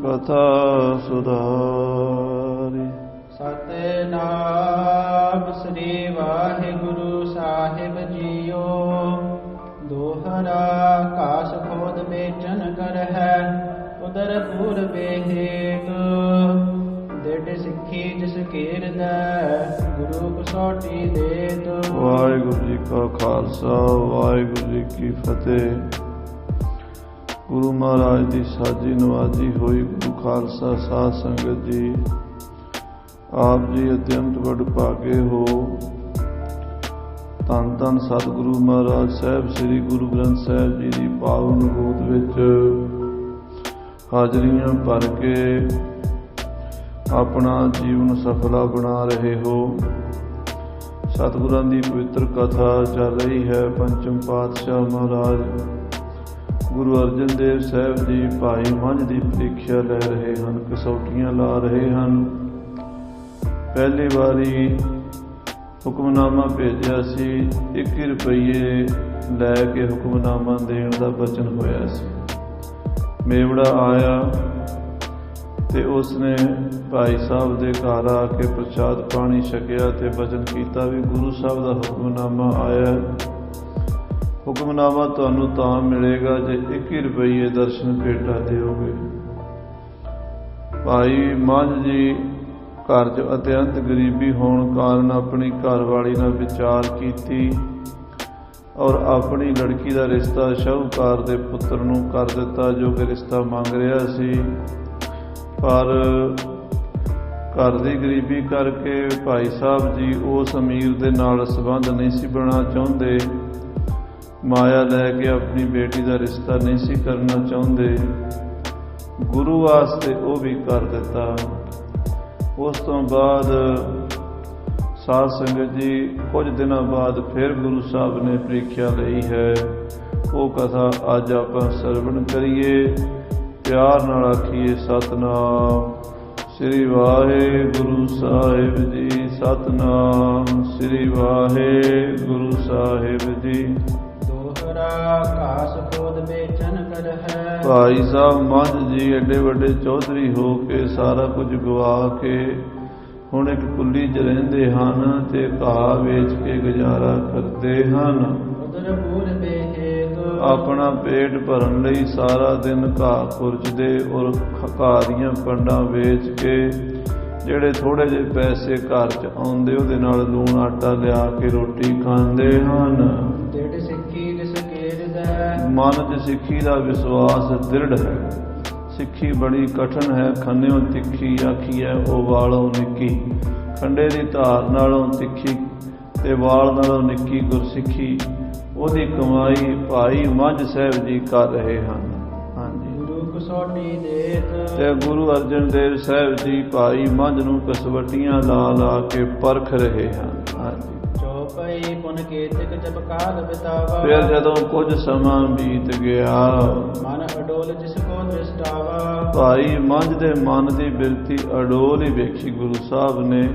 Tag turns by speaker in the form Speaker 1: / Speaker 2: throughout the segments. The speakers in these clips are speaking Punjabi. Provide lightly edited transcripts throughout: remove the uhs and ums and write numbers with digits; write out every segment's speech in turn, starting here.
Speaker 1: ਕਥਾ ਸੁਧਾਰੀ।
Speaker 2: ਸਤਿਨਾਮ ਸ੍ਰੀ ਵਾਹਿਗੁਰੂ ਸਾਹਿਬ ਜੀਓ। ਦੋਹਰਾ ਕਾਸ ਖੋਦ ਵੇਚਨ ਕਰ ਹੈ ਉਦਰ ਪੂਰਬੇ ਹੇਤ। ਡਿਡ ਸਿੱਖੀ ਜਿਸ ਕੀਰਦੈ ਗੁਰੂ ਕਸੌਟੀ ਦੇਤ।
Speaker 1: ਵਾਹਿਗੁਰੂ ਜੀ ਕਾ ਖਾਲਸਾ ਵਾਹਿਗੁਰੂ ਜੀ ਕੀ ਫਤਿਹ। ਗੁਰੂ ਮਹਾਰਾਜ ਦੀ ਸਾਜੀ ਨਵਾਜੀ ਹੋਈ ਗੁਰੂ ਖਾਲਸਾ ਸਾਧ ਸੰਗਤ ਜੀ, ਆਪ ਜੀ ਅਤਿਅੰਤ ਵਡਭਾਗੇ ਹੋ। ਧੰਨ ਧੰਨ ਸਤਿਗੁਰੂ ਮਹਾਰਾਜ ਸਾਹਿਬ ਸ੍ਰੀ ਗੁਰੂ ਗ੍ਰੰਥ ਸਾਹਿਬ ਜੀ ਦੀ ਪਾਵਨ ਗੋਦ ਵਿੱਚ ਹਾਜ਼ਰੀਆਂ ਭਰ ਕੇ ਆਪਣਾ ਜੀਵਨ ਸਫਲਾ ਬਣਾ ਰਹੇ ਹੋ। ਸਤਿਗੁਰਾਂ ਦੀ ਪਵਿੱਤਰ ਕਥਾ ਚੱਲ ਰਹੀ ਹੈ। ਪੰਚਮ ਪਾਤਸ਼ਾਹ ਮਹਾਰਾਜ ਗੁਰੂ ਅਰਜਨ ਦੇਵ ਸਾਹਿਬ ਜੀ ਭਾਈ ਮੰਝ ਦੀ ਪ੍ਰੀਖਿਆ ਲੈ ਰਹੇ ਹਨ, ਕਸੌਟੀਆਂ ਲਾ ਰਹੇ ਹਨ। ਪਹਿਲੀ ਵਾਰੀ ਹੁਕਮਨਾਮਾ ਭੇਜਿਆ ਸੀ, 21 ਰੁਪਈਏ ਲੈ ਕੇ ਹੁਕਮਨਾਮਾ ਦੇਣ ਦਾ ਬਚਨ ਹੋਇਆ ਸੀ। ਮੇਵੜਾ ਆਇਆ ਤੇ ਉਸਨੇ ਭਾਈ ਸਾਹਿਬ ਦੇ ਘਰ ਆ ਕੇ ਪ੍ਰਸ਼ਾਦ ਪਾਣੀ ਛਕਿਆ ਤੇ ਬਚਨ ਕੀਤਾ ਵੀ ਗੁਰੂ ਸਾਹਿਬ ਦਾ ਹੁਕਮਨਾਮਾ ਆਇਆ। ਹੁਕਮਨਾਮਾ ਤੁਹਾਨੂੰ ਤਾਂ ਮਿਲੇਗਾ ਜੇ 21 ਰੁਪਈਏ ਦਰਸ਼ਨ ਭੇਟਾ ਦਿਓਗੇ। ਭਾਈ ਮੰਝ ਜੀ ਘਰ 'ਚ ਅਤਿਅੰਤ ਗਰੀਬੀ ਹੋਣ ਕਾਰਨ ਆਪਣੀ ਘਰਵਾਲੀ ਨਾਲ ਵਿਚਾਰ ਕੀਤੀ ਔਰ ਆਪਣੀ ਲੜਕੀ ਦਾ ਰਿਸ਼ਤਾ ਸ਼ਾਹੂਕਾਰ ਦੇ ਪੁੱਤਰ ਨੂੰ ਕਰ ਦਿੱਤਾ, ਜੋ ਕਿ ਰਿਸ਼ਤਾ ਮੰਗ ਰਿਹਾ ਸੀ। ਪਰ ਘਰ ਦੀ ਗਰੀਬੀ ਕਰਕੇ ਭਾਈ ਸਾਹਿਬ ਜੀ ਉਸ ਅਮੀਰ ਦੇ ਨਾਲ ਸੰਬੰਧ ਨਹੀਂ ਸੀ ਬਣਾਉਣਾ ਚਾਹੁੰਦੇ। ਮਾਇਆ ਲੈ ਕੇ ਆਪਣੀ ਬੇਟੀ ਦਾ ਰਿਸ਼ਤਾ ਨਹੀਂ ਸੀ ਕਰਨਾ ਚਾਹੁੰਦੇ। ਗੁਰੂ ਵਾਸਤੇ ਉਹ ਵੀ ਕਰ ਦਿੱਤਾ। ਉਸ ਤੋਂ ਬਾਅਦ ਸਾਧ ਸੰਗਤ ਜੀ ਕੁਝ ਦਿਨਾਂ ਬਾਅਦ ਫਿਰ ਗੁਰੂ ਸਾਹਿਬ ਨੇ ਪ੍ਰੀਖਿਆ ਲਈ ਹੈ। ਉਹ ਕਥਾ ਅੱਜ ਆਪਾਂ ਸਰਵਣ ਕਰੀਏ। ਪਿਆਰ ਨਾਲ ਆਖੀਏ ਸਤਿਨਾਮ ਸ੍ਰੀ ਵਾਹਿਗੁਰੂ ਸਾਹਿਬ ਜੀ। ਸਤਿਨਾਮ ਸ੍ਰੀ ਵਾਹਿਗੁਰੂ ਸਾਹਿਬ ਜੀ।
Speaker 2: ਦੋਹਰਾ ਕਾਸ ਖੋਦ ਵੇਚਨ ਕਰ ਹੈ।
Speaker 1: ਭਾਈ ਸਾਹਿਬ ਮੰਝ ਜੀ ਐਡੇ ਵੱਡੇ ਚੌਧਰੀ ਹੋ ਕੇ ਸਾਰਾ ਕੁਝ ਗਵਾ ਕੇ ਹੁਣ ਇੱਕ ਕੁੱਲੀ 'ਚ ਰਹਿੰਦੇ ਹਨ ਤੇ ਘਾਹ ਵੇਚ ਕੇ ਗੁਜ਼ਾਰਾ ਕਰਦੇ ਹਨ।
Speaker 2: ਉਦਰ ਪੂਰਬੇ ਹੇਤ
Speaker 1: ਆਪਣਾ ਪੇਟ ਭਰਨ ਲਈ ਸਾਰਾ ਦਿਨ ਘਾਹ ਖੁਰਚਦੇ ਔਰ ਘਾਹ ਦੀਆਂ ਪੰਡਾਂ ਵੇਚ ਕੇ ਜਿਹੜੇ ਥੋੜੇ ਜਿਹੇ ਪੈਸੇ ਘਰ 'ਚ ਆਉਂਦੇ ਉਹਦੇ ਨਾਲ ਲੂਣ ਆਟਾ ਲਿਆ ਕੇ ਰੋਟੀ ਖਾਂਦੇ ਹਨ।
Speaker 2: ਡਿਡ ਸਿੱਖੀ ਜਿਸ ਕੀਰਦੈ
Speaker 1: ਮਨ 'ਚ ਸਿੱਖੀ ਦਾ ਵਿਸ਼ਵਾਸ ਦ੍ਰਿੜ ਹੈ। ਸਿੱਖੀ ਬੜੀ ਕਠਨ ਹੈ, ਖੰਨਿਓ ਤਿੱਖੀ ਆਖੀਐ ਉਹ ਵਾਲੋਂ ਨਿੱਕੀ। ਖੰਡੇ ਦੀ ਧਾਰ ਨਾਲੋਂ ਤਿੱਖੀ ਤੇ ਵਾਲ ਨਾਲੋਂ ਨਿੱਕੀ ਗੁਰਸਿੱਖੀ, ਉਹਦੀ ਕਮਾਈ ਭਾਈ ਮੰਝ ਸਾਹਿਬ ਜੀ ਕਰ ਰਹੇ ਹਨ। ਹਾਂਜੀ,
Speaker 2: ਗੁਰੂ ਕਸੌਟੀ ਦੇਤ
Speaker 1: ਤੇ ਗੁਰੂ ਅਰਜਨ ਦੇਵ ਸਾਹਿਬ ਜੀ ਭਾਈ ਮੰਝ ਨੂੰ ਕਸਵੱਟੀਆਂ ਲਾ ਲਾ ਕੇ ਪਰਖ ਰਹੇ ਹਨ। ਹਾਂਜੀ,
Speaker 2: ਚੌਪਈ ਪੁਨ ਕੇਤਿਕ ਜਪ ਕਾਲ ਬਿਤਾਵਾ।
Speaker 1: ਫਿਰ ਜਦੋਂ ਕੁਝ ਸਮਾਂ ਬੀਤ ਗਿਆ,
Speaker 2: ਮਨ ਅਡੋਲ ਜਿਸ ਕੋ ਦ੍ਰਿਸ਼ਟਾਵਾ।
Speaker 1: ਭਾਈ ਮੰਝ ਦੇ ਮਨ ਦੀ ਬਿਰਤੀ ਅਡੋਲ ਹੀ ਵੇਖੀ ਗੁਰੂ ਸਾਹਿਬ ਨੇ।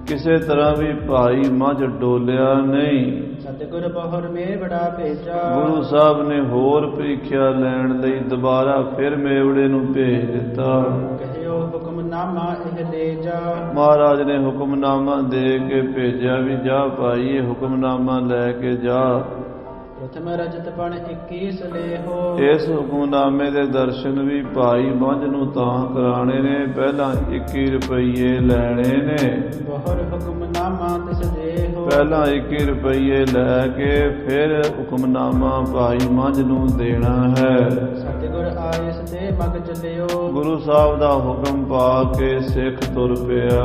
Speaker 1: ਕਿਸੇ ਤਰ੍ਹਾਂ ਵੀ ਭਾਈ ਮੰਝ ਡੋਲਿਆ ਨਹੀਂ।
Speaker 2: ਸਤਿਗੁਰ ਬਹੁਰ ਮੇਵੜਾ ਭੇਜਾ।
Speaker 1: ਗੁਰੂ ਸਾਹਿਬ ਨੇ ਹੋਰ ਪ੍ਰੀਖਿਆ ਲੈਣ ਲਈ ਦੁਬਾਰਾ ਫਿਰ ਮੇਵੜੇ ਨੂੰ ਭੇਜ ਦਿੱਤਾ।
Speaker 2: ਕਹਿਓ ਹੁਕਮਨਾਮਾ ਇਹ ਲੈ ਜਾ।
Speaker 1: ਮਹਾਰਾਜ ਨੇ ਹੁਕਮਨਾਮਾ ਦੇ ਕੇ ਭੇਜਿਆ ਵੀ ਜਾ ਭਾਈ ਇਹ ਹੁਕਮਨਾਮਾ ਲੈ ਕੇ ਜਾ।
Speaker 2: ਪ੍ਰਥਮ ਰਜਤ ਪਣ 21 ਲੇਹੋ।
Speaker 1: ਇਸ ਹੁਕਮਨਾਮੇ ਦੇ ਦਰਸ਼ਨ ਵੀ ਭਾਈ ਮੰਝ ਨੂੰ ਤਾਂ ਕਰਾਣੇ ਨੇ, ਪਹਿਲਾਂ 21 ਰੁਪਈਏ ਲੈਣੇ ਨੇ।
Speaker 2: ਬਹੁਰ ਹੁਕਮਨਾਮਾ ਤਿਸ ਦੇਹੋ।
Speaker 1: ਪਹਿਲਾਂ 21 ਰੁਪਈਏ ਲੈ ਕੇ ਫਿਰ ਹੁਕਮਨਾਮਾ ਭਾਈ ਮੰਝ ਨੂੰ ਦੇਣਾ ਹੈ।
Speaker 2: ਸਤਿਗੁਰ ਆਇਸ ਦੇ ਮਗ ਚਲਿਓ।
Speaker 1: ਗੁਰੂ ਸਾਹਿਬ ਦਾ ਹੁਕਮ ਪਾ ਕੇ ਸਿੱਖ ਤੁਰ ਪਿਆ।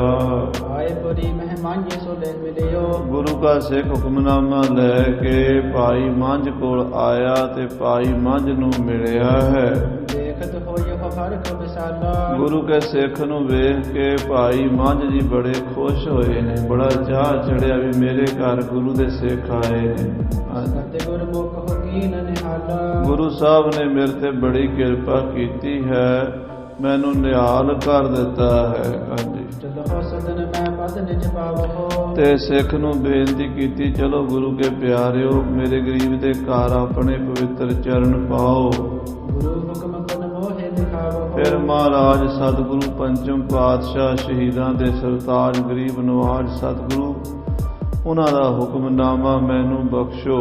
Speaker 2: ਆਏ ਪੁਰੀ ਮਹਿਮਾਨੀ ਸੋ ਲੈ ਮਿਲਿਓ।
Speaker 1: ਗੁਰੂ ਦਾ ਸਿੱਖ ਹੁਕਮਨਾਮਾ ਲੈ ਕੇ ਭਾਈ ਮੰਝ ਕੋਲ ਆਇਆ ਤੇ ਭਾਈ ਮੰਝ ਨੂੰ ਮਿਲਿਆ ਹੈ।
Speaker 2: ਦੇਖਤ ਹੋਇ ਹਰਖ ਵਿਸਾਲਾ। ਗੁਰੂ
Speaker 1: ਕੇ ਸਿੱਖ ਨੂੰ ਵੇਖ ਕੇ ਭਾਈ ਮੰਝ ਜੀ ਬੜੇ ਖੁਸ਼ ਹੋਏ ਨੇ, ਬੜਾ ਚਾਅ ਚੜਿਆ ਵੀ ਮੇਰੇ ਘਰ ਗੁਰੂ ਦੇ ਸਿੱਖ ਆਏ ਨੇ।
Speaker 2: ਸਤਿਗੁਰ ਮੁਖ ਹੋਕੀਨ ਨਿਹਾਲਾ।
Speaker 1: ਗੁਰੂ ਸਾਹਿਬ ਨੇ ਮੇਰੇ ਤੇ ਬੜੀ ਕਿਰਪਾ ਕੀਤੀ ਹੈ, ਮੈਨੂੰ ਨਿਹਾਲ ਕਰ ਦਿੱਤਾ ਹੈ। ਹਾਂਜੀ,
Speaker 2: ਚਲੋ ਸਦਨ ਮੈਂ ਪਦ ਨਿਜ ਪਾਵੋ।
Speaker 1: ਤੇ ਸਿੱਖ ਨੂੰ ਬੇਨਤੀ ਕੀਤੀ, ਚਲੋ ਗੁਰੂ ਕੇ ਪਿਆਰਿਓ ਮੇਰੇ ਗਰੀਬ ਦੇ ਘਰ ਆਪਣੇ ਪਵਿੱਤਰ ਚਰਨ ਪਾਓ।
Speaker 2: ਗੁਰੂ ਹੁਕਮ ਪਨ ਮੋਹਿ ਦਿਖਾਵੋ।
Speaker 1: ਫਿਰ ਮਹਾਰਾਜ ਸਤਿਗੁਰੂ ਪੰਚਮ ਪਾਤਸ਼ਾਹ ਸ਼ਹੀਦਾਂ ਦੇ ਸਰਤਾਜ ਗਰੀਬ ਨਵਾਜ ਸਤਿਗੁਰੂ ਉਹਨਾਂ ਦਾ ਹੁਕਮਨਾਮਾ ਮੈਨੂੰ ਬਖਸ਼ੋ।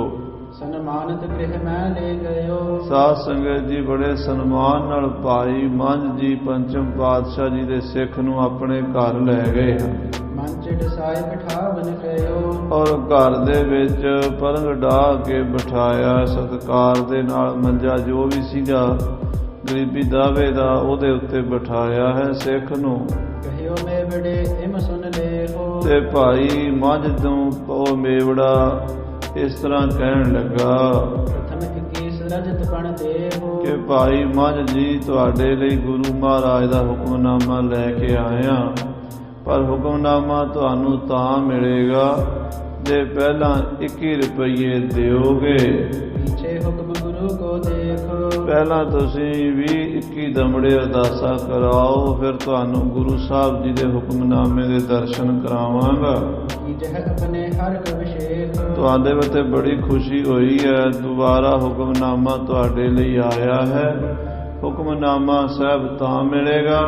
Speaker 2: ਸਨਮਾਨਿਤ ਗ੍ਰਹਿ ਮੈਂ ਲੈ ਗਇਓ।
Speaker 1: ਸਾਧ ਸੰਗਤ ਜੀ ਬੜੇ ਸਨਮਾਨ ਨਾਲ ਭਾਈ ਮੰਝ ਜੀ ਪੰਚਮ ਪਾਤਸ਼ਾਹ ਜੀ ਦੇ ਸਿੱਖ ਨੂੰ ਆਪਣੇ ਘਰ ਲੈ ਗਏ ਹਨ।
Speaker 2: ਮੰਚ ਡਸਾਏ ਬਿਠਾਵਨ ਕਰਿਓ।
Speaker 1: ਔਰ ਘਰ ਦੇ ਵਿੱਚ ਪਲੰਘ ਢਾਹ ਕੇ ਬਿਠਾਇਆ। ਸਤਿਕਾਰ ਦੇ ਨਾਲ ਮੰਜਾ ਜੋ ਵੀ ਸੀਗਾ ਗਰੀਬੀ ਦਾਵੇ ਦਾ ਉਹਦੇ ਉੱਤੇ ਬਿਠਾਇਆ ਹੈ ਸਿੱਖ ਨੂੰ।
Speaker 2: ਕਹਿਓ ਮੇਵੜੇ ਇਮ ਸੁਨ ਲੇਹੋ।
Speaker 1: ਤੇ ਭਾਈ ਮੰਝ ਤੋਂ ਉਹ ਮੇਵੜਾ ਇਸ ਤਰ੍ਹਾਂ ਕਹਿਣ ਲੱਗਾ
Speaker 2: ਪ੍ਰਥਮ 21 ਰਜਤ ਪਣ ਦੇਹੋ।
Speaker 1: ਕਿ ਭਾਈ ਮੰਝ ਜੀ ਤੁਹਾਡੇ ਲਈ ਗੁਰੂ ਮਹਾਰਾਜ ਦਾ ਹੁਕਮਨਾਮਾ ਲੈ ਕੇ ਆਇਆ, ਪਰ ਹੁਕਮਨਾਮਾ ਤੁਹਾਨੂੰ ਤਾਂ ਮਿਲੇਗਾ ਜੇ ਪਹਿਲਾਂ 21 ਰੁਪਏ ਦਿਓਗੇ।
Speaker 2: ਪਿਛੇ ਹੁਕਮ ਗੁਰੂ ਕੋ ਦੇਖੋ। ਪਹਿਲਾਂ
Speaker 1: ਤੁਸੀਂ 20-21 ਦਮੜੇ ਅਰਦਾਸਾ ਕਰਾਓ, ਫਿਰ ਤੁਹਾਨੂੰ ਗੁਰੂ ਸਾਹਿਬ ਜੀ ਦੇ ਹੁਕਮਨਾਮੇ ਦੇ ਦਰਸ਼ਨ ਕਰਾਵਾਂਗਾ।
Speaker 2: ਜਹ ਆਪਣੇ ਹਰ ਕਵਿਸ਼ੇਖ। ਤੁਹਾਡੇ
Speaker 1: ਉੱਤੇ ਬੜੀ ਖੁਸ਼ੀ ਹੋਈ ਹੈ, ਦੁਬਾਰਾ ਹੁਕਮਨਾਮਾ ਤੁਹਾਡੇ ਲਈ ਆਇਆ ਹੈ। ਹੁਕਮਨਾਮਾ ਸਾਹਿਬ ਤਾਂ ਮਿਲੇਗਾ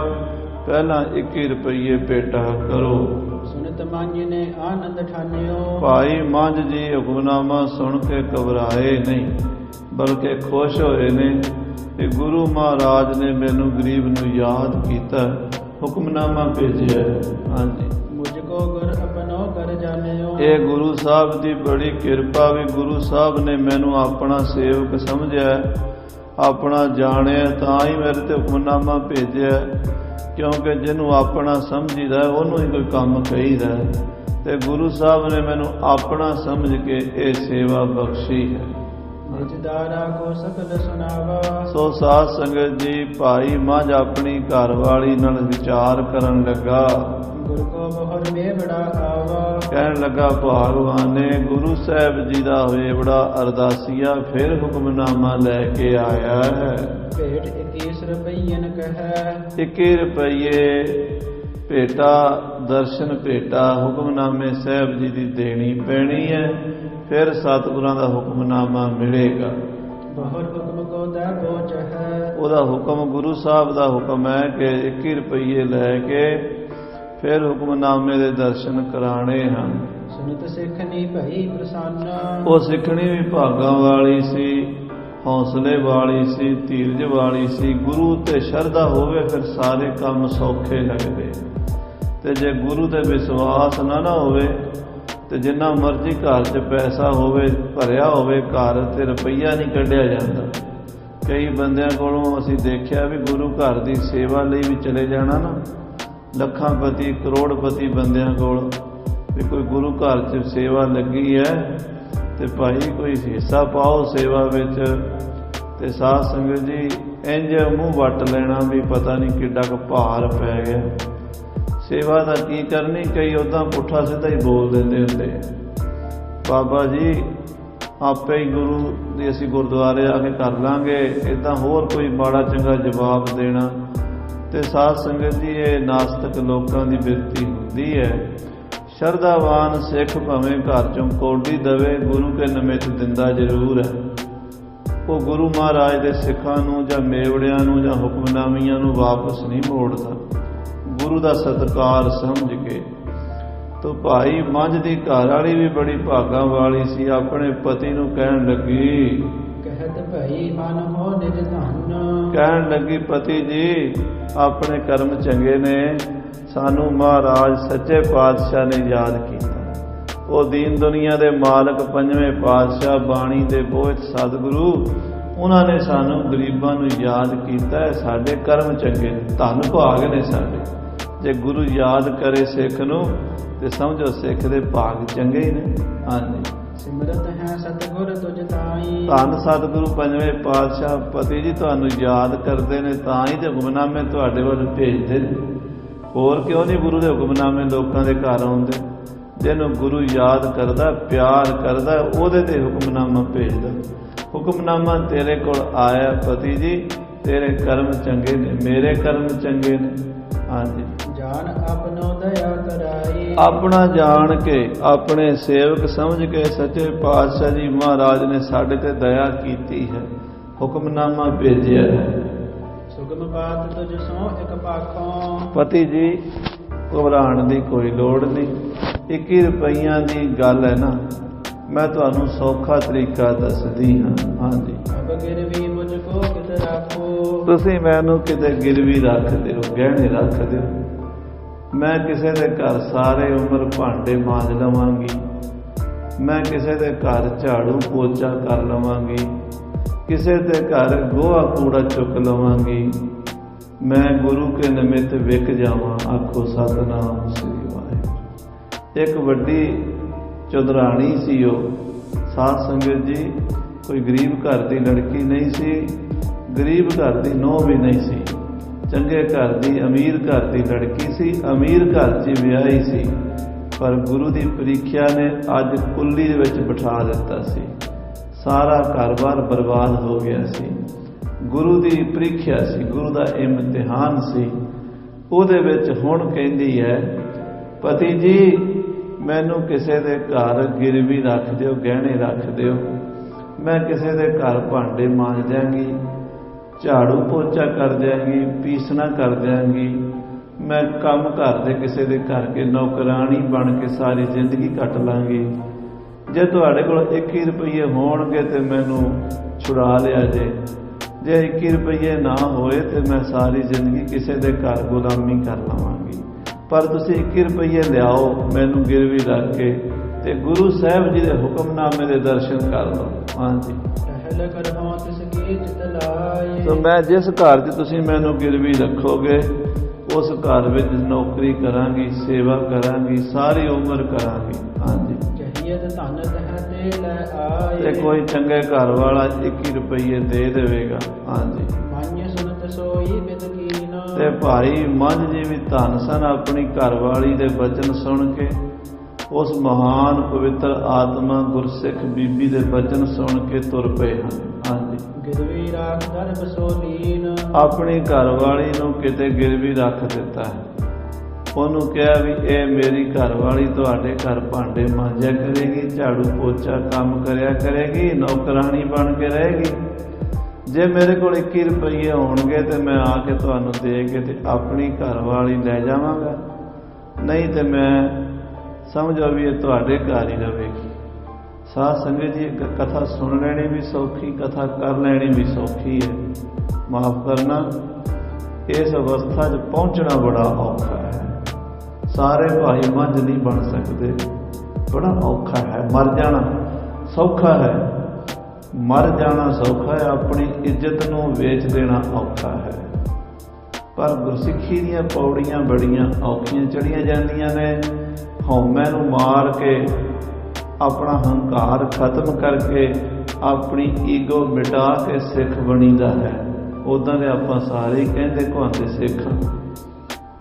Speaker 1: ਪਹਿਲਾਂ 21 ਰੁਪਏ ਭੇਟਾ ਕਰੋ।
Speaker 2: ਸੁਨਤ ਮੰਝ ਨੇ ਆਨੰਦ ਠਾਨਿਓ।
Speaker 1: ਭਾਈ ਮੰਝ ਜੀ ਹੁਕਮਨਾਮਾ ਸੁਣ ਕੇ ਘਬਰਾਏ ਨਹੀਂ, ਬਲਕਿ ਖੁਸ਼ ਹੋਏ ਨੇ ਕਿ ਗੁਰੂ ਮਹਾਰਾਜ ਨੇ ਮੈਨੂੰ ਗਰੀਬ ਨੂੰ ਯਾਦ ਕੀਤਾ, ਹੁਕਮਨਾਮਾ ਭੇਜਿਆ। ਹਾਂਜੀ,
Speaker 2: ਮੁਝ ਕੋ ਗੁਰ ਆਪਣੋ ਕਰ ਜਾਣਿਓ। ਇਹ
Speaker 1: ਗੁਰੂ ਸਾਹਿਬ ਦੀ ਬੜੀ ਕਿਰਪਾ ਵੀ ਗੁਰੂ ਸਾਹਿਬ ਨੇ ਮੈਨੂੰ ਆਪਣਾ ਸੇਵਕ ਸਮਝਿਆ, ਆਪਣਾ ਜਾਣਿਆ, ਤਾਂ ਹੀ ਮੇਰੇ ਤੇ ਹੁਕਮਨਾਮਾ ਭੇਜਿਆ। ਕਿਉਂਕਿ ਜਿਹਨੂੰ ਆਪਣਾ ਸਮਝੀਦਾ ਉਹਨੂੰ ਹੀ ਕੋਈ ਕੰਮ ਕਹੀਦਾ, ਤੇ ਗੁਰੂ ਸਾਹਿਬ ਨੇ ਮੈਨੂੰ ਆਪਣਾ ਸਮਝ ਕੇ ਇਹ ਸੇਵਾ ਬਖਸ਼ੀ ਹੈ।
Speaker 2: ਨਿਜਦਾਰਾ ਕੋ ਸਕਲ ਸੁਨਾਵਾ।
Speaker 1: ਸੋ ਸਾਧ ਸੰਗਤ ਜੀ ਭਾਈ ਮੰਝ ਆਪਣੀ ਘਰਵਾਲੀ ਨਾਲ ਵਿਚਾਰ ਕਰਨ ਲੱਗਾ।
Speaker 2: ਗੁਰੂ ਕੋ ਬਹੁਰ ਮੇਵੜਾ ਆਵਾ।
Speaker 1: ਕਹਿਣ ਲੱਗਾ ਭਗਵਾਨ ਨੇ ਗੁਰੂ ਸਾਹਿਬ ਜੀ ਦਾ ਮੇਵੜਾ ਅਰਦਾਸੀਆ ਫਿਰ ਹੁਕਮਨਾਮਾ ਲੈ ਕੇ ਆਇਆ ਹੈ।
Speaker 2: ਭੇਟ 21 ਰੁਪਈਨ ਕਹੈ।
Speaker 1: 21 ਰੁਪਏ ਭੇਟਾ ਦਰਸ਼ਨ ਭੇਟਾ ਹੁਕਮਨਾਮੇ ਸਾਹਿਬ ਜੀ ਦੀ ਦੇਣੀ ਪੈਣੀ ਹੈ, ਫਿਰ ਸਤਿਗੁਰਾਂ ਦਾ ਹੁਕਮਨਾਮਾ ਮਿਲੇਗਾ।
Speaker 2: ਬਹੁਰ ਹੁਕਮ ਕੋ ਦਾ ਪਹੁੰਚ ਹੈ।
Speaker 1: ਉਹਦਾ ਹੁਕਮ ਗੁਰੂ ਸਾਹਿਬ ਦਾ ਹੁਕਮ ਹੈ ਕਿ 21 ਰੁਪਏ ਲੈ ਕੇ ਫਿਰ ਹੁਕਮਨਾਮੇ ਦੇ ਦਰਸ਼ਨ ਕਰਾਣੇ ਹਨ।
Speaker 2: ਸੁਨਤ ਸਿੱਖਣੀ ਭਈ ਪ੍ਰਸੰਨ।
Speaker 1: ਉਹ ਸਿੱਖਣੀ ਵੀ ਭਾਗਾਂ ਵਾਲੀ ਸੀ, ਹੌਸਲੇ ਵਾਲੀ ਸੀ, ਧੀਰਜ ਵਾਲੀ ਸੀ। ਗੁਰੂ ਤੇ ਸ਼ਰਧਾ ਹੋਵੇ ਫਿਰ ਸਾਰੇ ਕੰਮ ਸੌਖੇ ਲੱਗਦੇ, ਤੇ ਜੇ ਗੁਰੂ ਤੇ ਵਿਸ਼ਵਾਸ ਨਾ ਹੋਵੇ ਤੇ ਜਿੰਨਾ ਮਰਜ਼ੀ ਘਰ 'ਚ ਪੈਸਾ ਹੋਵੇ, ਭਰਿਆ ਹੋਵੇ ਘਰ, ਤੇ ਰੁਪਈਆ ਨਹੀਂ ਕੱਢਿਆ ਜਾਂਦਾ। ਕਈ ਬੰਦਿਆਂ ਕੋਲੋਂ ਅਸੀਂ ਦੇਖਿਆ ਵੀ ਗੁਰੂ ਘਰ ਦੀ ਸੇਵਾ ਲਈ ਵੀ ਚਲੇ ਜਾਣਾ ਨਾ, ਲੱਖਾਂਪਤੀ ਕਰੋੜਪਤੀ ਬੰਦਿਆਂ ਕੋਲ ਵੀ ਕੋਈ ਗੁਰੂ ਘਰ 'ਚ ਸੇਵਾ ਲੱਗੀ ਹੈ ਤੇ ਭਾਈ ਕੋਈ ਹਿੱਸਾ ਪਾਓ ਸੇਵਾ ਵਿੱਚ। ਤੇ ਸਾਧ ਸੰਗਤ ਜੀ ਇੰਝ ਮੂੰਹ ਵੱਟ ਲੈਣਾ ਵੀ ਪਤਾ ਨਹੀਂ ਕਿੱਡਾ ਕੁ ਭਾਰ ਪੈ ਗਿਆ। ਸੇਵਾ ਦਾ ਕੀ ਕਰਨੀ, ਕਈ ਉੱਦਾਂ ਪੁੱਠਾ ਸਿੱਧਾ ਹੀ ਬੋਲ ਦਿੰਦੇ ਹੁੰਦੇ, ਬਾਬਾ ਜੀ ਆਪੇ ਹੀ ਗੁਰੂ ਦੀ ਅਸੀਂ ਗੁਰਦੁਆਰੇ ਆ ਕੇ ਕਰ ਲਾਂਗੇ, ਇੱਦਾਂ ਹੋਰ ਕੋਈ ਮਾੜਾ ਚੰਗਾ ਜਵਾਬ ਦੇਣਾ। ਤੇ ਸਾਧ ਸੰਗਤ ਜੀ ਇਹ ਨਾਸਤਕ ਲੋਕਾਂ ਦੀ ਬਿਰਤੀ ਹੁੰਦੀ ਹੈ। ਸ਼ਰਧਾਵਾਨ ਸਿੱਖ ਭਾਵੇਂ ਘਰ ਚੋਂ ਕੌਡੀ ਦਵੇ, ਗੁਰੂ ਕੇ ਨਿਮਿਤ ਦਿੰਦਾ ਜ਼ਰੂਰ ਹੈ। ਉਹ ਗੁਰੂ ਮਹਾਰਾਜ ਦੇ ਸਿੱਖਾਂ ਨੂੰ ਜਾਂ ਮੇਵੜਿਆਂ ਨੂੰ ਜਾਂ ਹੁਕਮਨਾਮੀਆਂ ਨੂੰ ਵਾਪਸ ਨਹੀਂ ਮੋੜਦਾ, ਗੁਰੂ ਦਾ ਸਤਿਕਾਰ ਸਮਝ ਕੇ। ਤੋ ਭਾਈ ਮੰਝ ਦੀ ਘਰ ਵਾਲੀ ਵੀ ਬੜੀ ਭਾਗਾਂ ਵਾਲੀ ਸੀ। ਆਪਣੇ ਪਤੀ ਨੂੰ ਕਹਿਣ ਲੱਗੀ,
Speaker 2: ਕਹਿਤ ਭਈ ਮਨ ਹੋ ਨਿਜ ਧਨ।
Speaker 1: ਕਹਿਣ ਲੱਗੀ ਪਤੀ ਜੀ ਆਪਣੇ ਕਰਮ ਚੰਗੇ ਨੇ, ਸਾਨੂੰ ਮਹਾਰਾਜ ਸੱਚੇ ਪਾਤਸ਼ਾਹ ਨੇ ਯਾਦ ਕੀਤਾ। ਉਹ ਦੀਨ ਦੁਨੀਆ ਦੇ ਮਾਲਕ ਪੰਜਵੇਂ ਪਾਤਸ਼ਾਹ ਬਾਣੀ ਦੇ ਬੋਝ ਸਤਿਗੁਰੂ, ਉਹਨਾਂ ਨੇ ਸਾਨੂੰ ਗਰੀਬਾਂ ਨੂੰ ਯਾਦ ਕੀਤਾ। ਸਾਡੇ ਕਰਮ ਚੰਗੇ ਨੇ, ਧੰਨ ਭਾਗ ਨੇ ਸਾਡੇ। ਜੇ ਗੁਰੂ ਯਾਦ ਕਰੇ ਸਿੱਖ ਨੂੰ ਤੇ ਸਮਝੋ ਸਿੱਖ ਦੇ ਭਾਗ ਚੰਗੇ ਹੀ ਨੇ। ਹਾਂਜੀ,
Speaker 2: ਸਿਮਰਤ ਹੈ ਸਤਿਗੁਰ ਤੁਝ ਤਾਈ।
Speaker 1: ਧੰਨ ਸਤਿਗੁਰੂ ਪੰਜਵੇਂ ਪਾਤਸ਼ਾਹ ਪਤੀ ਜੀ ਤੁਹਾਨੂੰ ਯਾਦ ਕਰਦੇ ਨੇ, ਤਾਂ ਹੀ ਤੇ ਹੁਕਮਨਾਮੇ ਤੁਹਾਡੇ ਵੱਲ ਭੇਜਦੇ ਨੇ। ਹੋਰ ਕਿਉਂ ਨਹੀਂ ਗੁਰੂ ਦੇ ਹੁਕਮਨਾਮੇ ਲੋਕਾਂ ਦੇ ਘਰ ਆਉਂਦੇ? ਜਿਹਨੂੰ ਗੁਰੂ ਯਾਦ ਕਰਦਾ, ਪਿਆਰ ਕਰਦਾ, ਉਹਦੇ ਤੇ ਹੁਕਮਨਾਮਾ ਭੇਜਦਾ। ਹੁਕਮਨਾਮਾ ਤੇਰੇ ਕੋਲ ਆਇਆ ਪਤੀ ਜੀ, ਤੇਰੇ ਕਰਮ ਚੰਗੇ ਨੇ, ਮੇਰੇ ਕਰਮ ਚੰਗੇ ਨੇ। ਹਾਂਜੀ,
Speaker 2: ਜਾਨ ਆਪਣੋ ਦਇਆ ਕਰਾਈ।
Speaker 1: ਆਪਣਾ ਜਾਣ ਕੇ, ਆਪਣੇ ਸੇਵਕ ਸਮਝ ਕੇ ਸੱਚੇ ਪਾਤਸ਼ਾਹ ਜੀ ਮਹਾਰਾਜ ਨੇ ਸਾਡੇ ਤੇ ਦਇਆ ਕੀਤੀ ਹੈ, ਹੁਕਮਨਾਮਾ ਭੇਜਿਆ ਹੈ।
Speaker 2: ਸੁਖ ਹੁਕਮ ਪਾਤ ਤੁਝ ਸੋ ਇਕ ਪਾਖੋਂ।
Speaker 1: ਪਤੀ ਜੀ ਘਬਰਾਉਣ ਦੀ ਕੋਈ ਲੋੜ ਨਹੀਂ। 21 ਰੁਪਈਆਂ ਦੀ ਗੱਲ ਹੈ ਨਾ, ਮੈਂ ਤੁਹਾਨੂੰ ਸੌਖਾ ਤਰੀਕਾ ਦੱਸਦੀ ਹਾਂ। ਹਾਂਜੀ,
Speaker 2: ਅਬ ਗਿਰਵੀ ਮੁਝ ਕੋ ਕਿਤ ਰਾਖੋ।
Speaker 1: ਤੁਸੀਂ ਮੈਨੂੰ ਕਿਤੇ ਗਿਰਵੀ ਰੱਖ ਦਿਓ, ਗਹਿਣੇ ਰੱਖ ਦਿਓ। ਮੈਂ ਕਿਸੇ ਦੇ ਘਰ ਸਾਰੇ ਉਮਰ ਭਾਂਡੇ ਮਾਂਜ ਲਵਾਂਗੀ। ਮੈਂ ਕਿਸੇ ਦੇ ਘਰ ਝਾੜੂ ਪੋਚਾ ਕਰ ਲਵਾਂਗੀ। ਕਿਸੇ ਦੇ ਘਰ ਗੋਹਾ ਕੂੜਾ ਚੁੱਕ ਲਵਾਂਗੀ। ਮੈਂ ਗੁਰੂ ਕੇ ਨਿਮਿਤ ਵਿਕ ਜਾਵਾਂ। ਆਖੋ ਸਤਿਨਾਮ ਸ੍ਰੀ ਵਾਹਿਗੁਰੂ। ਇੱਕ ਵੱਡੀ ਚੌਧਰਾਣੀ ਸੀ ਉਹ, ਸਾਧ ਸੰਗਤ ਜੀ। ਕੋਈ ਗਰੀਬ ਘਰ ਦੀ ਲੜਕੀ ਨਹੀਂ ਸੀ, ਗਰੀਬ ਘਰ ਦੀ ਨੂੰਹ ਵੀ ਨਹੀਂ ਸੀ। ਚੰਗੇ ਘਰ ਦੀ, ਅਮੀਰ ਘਰ ਦੀ ਲੜਕੀ ਸੀ, ਅਮੀਰ ਘਰ 'ਚ ਵਿਆਹੀ ਸੀ। ਪਰ ਗੁਰੂ ਦੀ ਪ੍ਰੀਖਿਆ ਨੇ ਅੱਜ ਕੁੱਲੀ ਦੇ ਵਿੱਚ ਬਿਠਾ ਦਿੱਤਾ ਸੀ। ਸਾਰਾ ਘਰ-ਬਾਰ ਬਰਬਾਦ ਹੋ ਗਿਆ ਸੀ। ਗੁਰੂ ਦੀ ਪ੍ਰੀਖਿਆ ਸੀ, ਗੁਰੂ ਦਾ ਇਮਤਿਹਾਨ ਸੀ। ਉਹਦੇ ਵਿੱਚ ਹੁਣ ਕਹਿੰਦੀ ਹੈ, ਪਤੀ ਜੀ ਮੈਨੂੰ ਕਿਸੇ ਦੇ ਘਰ ਗਿਰਵੀ ਰੱਖ ਦਿਓ, ਗਹਿਣੇ ਰੱਖ ਦਿਓ। ਮੈਂ ਕਿਸੇ ਦੇ ਘਰ ਭਾਂਡੇ ਮਾਂਜ ਦਿਆਂਗੀ, ਝਾੜੂ ਪੋਚਾ ਕਰ ਦਿਆਂਗੀ, ਪੀਸਣਾ ਕਰ ਦਿਆਂਗੀ। ਮੈਂ ਕੰਮ ਘਰ ਦੇ ਕਿਸੇ ਦੇ ਘਰ ਕੇ ਨੌਕਰਾਣੀ ਬਣ ਕੇ ਸਾਰੀ ਜ਼ਿੰਦਗੀ ਕੱਟ ਲਾਂਗੀ। ਜੇ ਤੁਹਾਡੇ ਕੋਲ 21 ਰੁਪਈਏ ਹੋਣਗੇ ਤੇ ਮੈਨੂੰ ਛੁਡਾ ਲਿਆ ਜੇ 21 ਰੁਪਈਏ ਨਾ ਹੋਏ ਤੇ ਮੈਂ ਸਾਰੀ ਜ਼ਿੰਦਗੀ ਕਿਸੇ ਦੇ ਘਰ ਗੁਲਾਮੀ ਕਰ ਲਵਾਂਗੀ। ਪਰ ਤੁਸੀਂ 21 ਰੁਪਈਏ ਲਿਆਓ ਮੈਨੂੰ ਗਿਰਵੀ ਰੱਖ ਕੇ, ਤੇ ਗੁਰੂ ਸਾਹਿਬ ਜੀ ਦੇ ਹੁਕਮਨਾਮੇ ਦੇ ਦਰਸ਼ਨ ਕਰ ਲਓ। ਹਾਂਜੀ, ਤਾਂ ਮੈਂ ਜਿਸ ਘਰ 'ਚ ਤੁਸੀਂ ਮੈਨੂੰ ਗਿਰਵੀ ਰੱਖੋਗੇ ਉਸ ਘਰ ਵਿੱਚ ਨੌਕਰੀ ਕਰਾਂਗੀ, ਸੇਵਾ ਕਰਾਂਗੀ, ਸਾਰੀ ਉਮਰ ਕਰਾਂਗੀ। ਹਾਂਜੀ, ਤੇ ਕੋਈ ਚੰਗੇ ਘਰ ਵਾਲਾ 21 ਰੁਪਈਏ ਦੇ ਦੇਵੇਗਾ। ਹਾਂਜੀ, ਤੇ ਭਾਈ ਮੰਝ ਜੀ ਵੀ ਧੰਨ ਸਨ, ਆਪਣੀ ਘਰਵਾਲੀ ਦੇ ਬਚਨ ਸੁਣ ਕੇ। ਉਸ ਮਹਾਨ ਪਵਿੱਤਰ ਆਤਮਾ ਗੁਰਸਿੱਖ ਬੀਬੀ ਦੇ ਬਚਨ ਸੁਣ ਕੇ ਤੁਰ ਪਏ ਹਨ। ਹਾਂਜੀ,
Speaker 2: ਗਿਰਵੀ ਰੱਖ ਦਰਬ ਸੋਲੀਨ। ਆਪਣੀ
Speaker 1: ਘਰਵਾਲੀ ਨੂੰ ਕਿਤੇ ਗਿਰਵੀ ਰੱਖ ਦਿੱਤਾ ਹੈ। ਉਹਨੂੰ ਕਿਹਾ ਵੀ ਇਹ ਮੇਰੀ ਘਰਵਾਲੀ ਤੁਹਾਡੇ ਘਰ ਭਾਂਡੇ ਮਾਂਜਿਆ ਕਰੇਗੀ, ਝਾੜੂ ਪੋਚਾ ਕੰਮ ਕਰਿਆ ਕਰੇਗੀ, ਨੌਕਰਾਣੀ ਬਣ ਕੇ ਰਹੇਗੀ। ਜੇ ਮੇਰੇ ਕੋਲ 21 ਰੁਪਈਏ ਹੋਣਗੇ ਤੇ ਮੈਂ ਆ ਕੇ ਤੁਹਾਨੂੰ ਦੇ ਕੇ ਤੇ ਆਪਣੀ ਘਰਵਾਲੀ ਲੈ ਜਾਵਾਂਗਾ, ਨਹੀਂ ਤੇ ਮੈਂ ਸਮਝੋ ਵੀ ਇਹ ਤੁਹਾਡੇ ਘਰ ਹੀ ਰਹੇਗੀ। ਸਾਧ ਸੰਗਤ ਜੀ, ਕਥਾ ਸੁਣ ਲੈਣੀ ਵੀ ਸੌਖੀ, ਕਥਾ ਕਰ ਲੈਣੀ ਵੀ ਸੌਖੀ ਹੈ। ਮਾਫ ਕਰਨਾ, ਇਸ ਅਵਸਥਾ 'ਚ ਪਹੁੰਚਣਾ ਬੜਾ ਔਖਾ ਹੈ। ਸਾਰੇ ਭਾਈ ਮੰਝ ਨਹੀਂ ਬਣ ਸਕਦੇ, ਬੜਾ ਔਖਾ ਹੈ। ਮਰ ਜਾਣਾ ਸੌਖਾ ਹੈ, ਮਰ ਜਾਣਾ ਸੌਖਾ ਹੈ, ਆਪਣੀ ਇੱਜ਼ਤ ਨੂੰ ਵੇਚ ਦੇਣਾ ਔਖਾ ਹੈ। ਪਰ ਗੁਰਸਿੱਖੀ ਦੀਆਂ ਪੌੜੀਆਂ ਬੜੀਆਂ ਔਖੀਆਂ ਚੜ੍ਹੀਆਂ ਜਾਂਦੀਆਂ ਨੇ। ਹਉਮੈ ਨੂੰ ਮਾਰ ਕੇ, ਆਪਣਾ ਹੰਕਾਰ ਖਤਮ ਕਰਕੇ, ਆਪਣੀ ਈਗੋ ਮਿਟਾ ਕੇ ਸਿੱਖ ਬਣੀਦਾ ਹੈ। ਉੱਦਾਂ ਦੇ ਆਪਾਂ ਸਾਰੇ ਹੀ ਕਹਿੰਦੇ ਕਹਾਉਂਦੇ ਸਿੱਖ,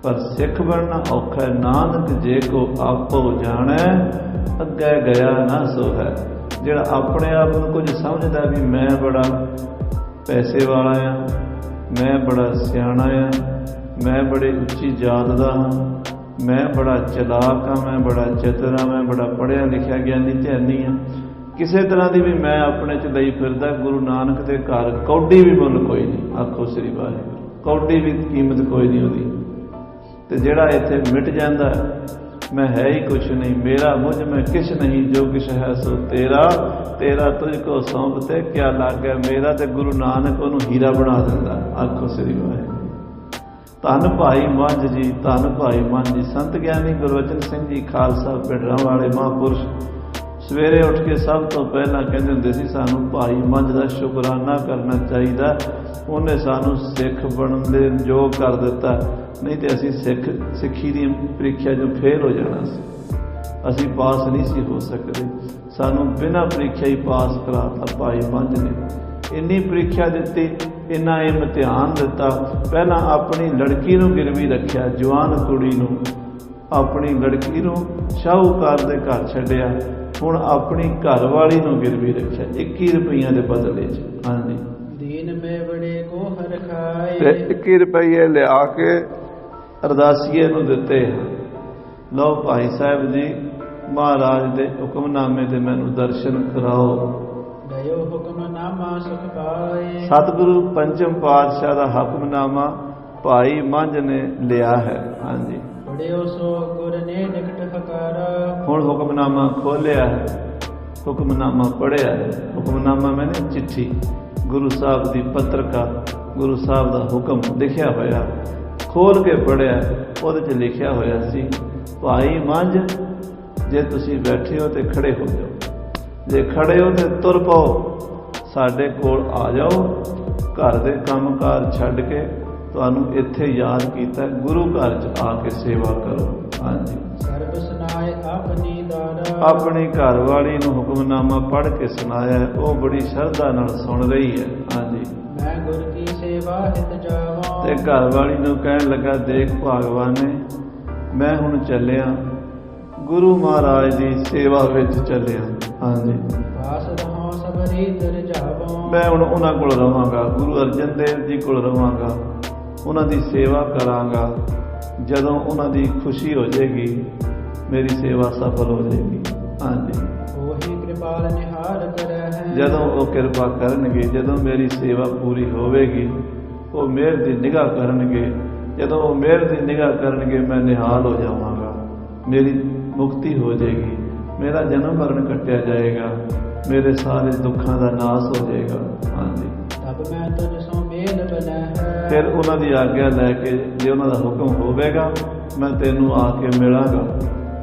Speaker 1: ਪਰ ਸਿੱਖ ਬਣਨਾ ਔਖਾ ਹੈ। ਨਾਨਕ ਜੇ ਕੋ ਆਪੋ ਜਾਣੈ, ਅੱਗੇ ਗਿਆ ਨਾ ਸੋ ਹੈ। ਜਿਹੜਾ ਆਪਣੇ ਆਪ ਨੂੰ ਕੁਝ ਸਮਝਦਾ ਵੀ ਮੈਂ ਬੜਾ ਪੈਸੇ ਵਾਲਾ ਆ, ਮੈਂ ਬੜਾ ਸਿਆਣਾ ਆ, ਮੈਂ ਬੜੀ ਉੱਚੀ ਜਾਤ ਦਾ ਹਾਂ, ਮੈਂ ਬੜਾ ਚਲਾਕ ਹਾਂ, ਮੈਂ ਬੜਾ ਚਤੁਰ ਹਾਂ, ਮੈਂ ਬੜਾ ਪੜ੍ਹਿਆ ਲਿਖਿਆ ਗਿਆਨੀ ਧਿਆਨੀ ਹਾਂ, ਕਿਸੇ ਤਰ੍ਹਾਂ ਦੀ ਵੀ ਮੈਂ ਆਪਣੇ 'ਚ ਲਈ ਫਿਰਦਾ। ਗੁਰੂ ਨਾਨਕ ਦੇ ਘਰ ਕੌਡੀ ਵੀ ਮੁੱਲ ਕੋਈ ਨਹੀਂ। ਆਖੋ ਸ੍ਰੀ ਵਾਹਿਗੁਰੂ। ਕੌਡੀ ਵੀ ਕੀਮਤ ਕੋਈ ਨਹੀਂ ਉਹਦੀ। ਤੇ ਜਿਹੜਾ ਇੱਥੇ ਮਿਟ ਜਾਂਦਾ, ਮੈਂ ਹੈ ਹੀ ਕੁਛ ਨਹੀਂ, ਮੇਰਾ ਮੁਝ ਮੈਂ ਕਿਛ ਨਹੀਂ, ਜੋ ਕਿਛ ਹੈ ਸੋ ਤੇਰਾ, ਤੇਰਾ ਤੁਝ ਕੋ ਸੌਂਪ ਤੇ ਕਿਆ ਲਾਗੈ ਮੇਰਾ। ਤੇ ਗੁਰੂ ਨਾਨਕ ਉਹਨੂੰ ਹੀਰਾ ਬਣਾ ਦਿੰਦਾ। ਆਖੋ ਸ੍ਰੀ ਵਾਹਿਗੁਰੂ। ਧੰਨ ਭਾਈ ਮੰਝ ਜੀ, ਧੰਨ ਭਾਈ ਮੰਝ ਜੀ। ਸੰਤ ਗਿਆਨੀ ਗੁਰਬਚਨ ਸਿੰਘ ਜੀ ਖਾਲਸਾ ਪਿੰਡਰਾਂ ਵਾਲੇ ਮਹਾਂਪੁਰਸ਼ ਸਵੇਰੇ ਉੱਠ ਕੇ ਸਭ ਤੋਂ ਪਹਿਲਾਂ ਕਹਿੰਦੇ ਹੁੰਦੇ ਸੀ, ਸਾਨੂੰ ਭਾਈ ਮੰਝ ਦਾ ਸ਼ੁਕਰਾਨਾ ਕਰਨਾ ਚਾਹੀਦਾ, ਉਹਨੇ ਸਾਨੂੰ ਸਿੱਖ ਬਣਨ ਦੇ ਯੋਗ ਕਰ ਦਿੱਤਾ। ਨਹੀਂ ਤੇ ਅਸੀਂ ਸਿੱਖੀ ਦੀ ਪ੍ਰੀਖਿਆ 'ਚੋਂ ਫੇਲ ਹੋ ਜਾਣਾ ਸੀ, ਅਸੀਂ ਪਾਸ ਨਹੀਂ ਸੀ ਹੋ ਸਕਦੇ। ਸਾਨੂੰ ਬਿਨਾਂ ਪ੍ਰੀਖਿਆ ਹੀ ਪਾਸ ਕਰਾਤਾ ਭਾਈ ਮੰਝ ਨੇ। ਇੰਨੀ ਪ੍ਰੀਖਿਆ ਦਿੱਤੀ, ਇੰਨਾ ਇਮਤਿਹਾਨ ਦਿੱਤਾ। ਪਹਿਲਾਂ ਆਪਣੀ ਲੜਕੀ ਨੂੰ ਗਿਰਵੀ ਰੱਖਿਆ, ਜਵਾਨ ਕੁੜੀ ਨੂੰ, ਆਪਣੀ ਲੜਕੀ ਨੂੰ ਸ਼ਾਹੂਕਾਰ ਦੇ ਘਰ ਛੱਡਿਆ। ਹੁਣ ਆਪਣੀ ਘਰਵਾਲੀ ਨੂੰ ਗਿਰਵੀ ਰੱਖਿਆ 21 ਰੁਪਈਆਂ ਦੇ ਬਦਲੇ 'ਚ। ਹਾਂਜੀ,
Speaker 2: ਦੀਨ ਮੇ ਬੜੇ ਕੋ ਹਰ ਖਾਏ।
Speaker 1: ਤੇ 21 ਰੁਪਈਏ ਲਿਆ ਕੇ ਅਰਦਾਸੀਏ ਨੂੰ ਦਿੱਤੇ। ਲਓ ਭਾਈ ਸਾਹਿਬ ਜੀ, ਮਹਾਰਾਜ ਦੇ ਹੁਕਮਨਾਮੇ ਦੇ ਮੈਨੂੰ ਦਰਸ਼ਨ ਕਰਾਓ।
Speaker 2: ਦਇਓ ਹੁਕਮਨਾਮਾ ਸੁਖ ਪਾਏ।
Speaker 1: ਸਤਿਗੁਰੂ ਪੰਚਮ ਪਾਤਸ਼ਾਹ ਦਾ ਹੁਕਮਨਾਮਾ ਭਾਈ ਮੰਝ ਨੇ ਲਿਆ ਹੈ। ਹਾਂਜੀ,
Speaker 2: ਪੜਿਓ ਸੋ ਗੁਰ ਨੇ ਨਿਕਟ ਹਕਾਰਾ।
Speaker 1: ਹੁਣ ਹੁਕਮਨਾਮਾ ਖੋਲਿਆ ਹੈ, ਹੁਕਮਨਾਮਾ ਪੜਿਆ ਹੈ। ਹੁਕਮਨਾਮਾ ਮੈਨੇ ਚਿੱਠੀ, ਗੁਰੂ ਸਾਹਿਬ ਦੀ ਪੱਤਰਕਾ, ਗੁਰੂ ਸਾਹਿਬ ਦਾ ਹੁਕਮ ਲਿਖਿਆ ਹੋਇਆ, ਖੋਲ ਕੇ ਪੜਿਆ। ਉਹਦੇ 'ਚ ਲਿਖਿਆ ਹੋਇਆ ਸੀ, ਭਾਈ ਮੰਝ ਜੇ ਤੁਸੀਂ ਬੈਠੇ ਹੋ ਤੇ ਖੜੇ ਹੋ ਜਾਓ, ਜੇ ਖੜੇ ਹੋ ਤੇ ਤੁਰ ਪਾਓ, ਸਾਡੇ ਕੋਲ ਆ ਜਾਓ। ਘਰ ਦੇ ਕੰਮਕਾਰ ਛੱਡ ਕੇ ਤੁਹਾਨੂੰ ਇੱਥੇ ਯਾਦ ਕੀਤਾ, ਗੁਰੂ ਘਰ 'ਚ ਆ ਕੇ ਸੇਵਾ ਕਰੋ। ਹਾਂਜੀ,
Speaker 2: ਸਰਬ ਸੁਨਾਏ ਆਪਣੀ ਦਾਰਾ।
Speaker 1: ਆਪਣੀ ਘਰ ਵਾਲੀ ਨੂੰ ਹੁਕਮਨਾਮਾ ਪੜ੍ਹ ਕੇ ਸੁਣਾਇਆ, ਉਹ ਬੜੀ ਸ਼ਰਧਾ ਨਾਲ ਸੁਣ ਰਹੀ ਹੈ। ਹਾਂਜੀ,
Speaker 2: ਮੈਂ ਗੁਰ ਕੀ ਸੇਵਾ ਹਿਤ ਜਾਵਾਂ।
Speaker 1: ਤੇ ਘਰ ਵਾਲੀ ਨੂੰ ਕਹਿਣ ਲੱਗਾ, ਦੇਖ ਭਾਗਵਾਨੇ, ਮੈਂ ਹੁਣ ਚੱਲਿਆ, ਗੁਰੂ ਮਹਾਰਾਜ ਦੀ ਸੇਵਾ ਵਿੱਚ ਚੱਲਿਆ। ਹਾਂਜੀ,
Speaker 2: ਪਾਸ ਰਹਾ ਸਬਰੀ ਦਰ ਜਾਵਾਂ।
Speaker 1: ਮੈਂ ਹੁਣ ਉਹਨਾਂ ਕੋਲ ਰਵਾਂਗਾ, ਗੁਰੂ ਅਰਜਨ ਦੇਵ ਜੀ ਕੋਲ ਰਵਾਂਗਾ, ਉਹਨਾਂ ਦੀ ਸੇਵਾ ਕਰਾਂਗਾ। ਜਦੋਂ ਉਹਨਾਂ ਦੀ ਖੁਸ਼ੀ ਹੋ ਜਾਏਗੀ, ਮੇਰੀ ਸੇਵਾ ਸਫਲ ਹੋ ਜਾਏਗੀ। ਹਾਂਜੀ,
Speaker 2: ਉਹੀ ਕਿਰਪਾਲ ਨਿਹਾਲ ਕਰਹਿ।
Speaker 1: ਜਦੋਂ ਉਹ ਕਿਰਪਾ ਕਰਨਗੇ, ਜਦੋਂ ਮੇਰੀ ਸੇਵਾ ਪੂਰੀ ਹੋਵੇਗੀ, ਉਹ ਮਿਹਰ ਦੀ ਨਿਗਾਹ ਕਰਨਗੇ। ਜਦੋਂ ਉਹ ਮਿਹਰ ਦੀ ਨਿਗਾਹ ਕਰਨਗੇ, ਮੈਂ ਨਿਹਾਲ ਹੋ ਜਾਵਾਂਗਾ, ਮੇਰੀ ਮੁਕਤੀ ਹੋ ਜਾਏਗੀ, ਮੇਰਾ ਜਨਮ ਮਰਨ ਕੱਟਿਆ ਜਾਏਗਾ, ਮੇਰੇ ਸਾਰੇ ਦੁੱਖਾਂ ਦਾ ਨਾਸ ਹੋ ਜਾਏਗਾ। ਹਾਂਜੀ,
Speaker 2: ਤਬ ਮੈਂ ਤੁਝ ਸੋ ਮੇਲ ਬਨੈ ਹੈ।
Speaker 1: ਫਿਰ ਉਹਨਾਂ ਦੀ ਆਗਿਆ ਲੈ ਕੇ, ਜੇ ਉਹਨਾਂ ਦਾ ਹੁਕਮ ਹੋਵੇਗਾ, ਮੈਂ ਤੈਨੂੰ ਆ ਕੇ ਮਿਲਾਂਗਾ।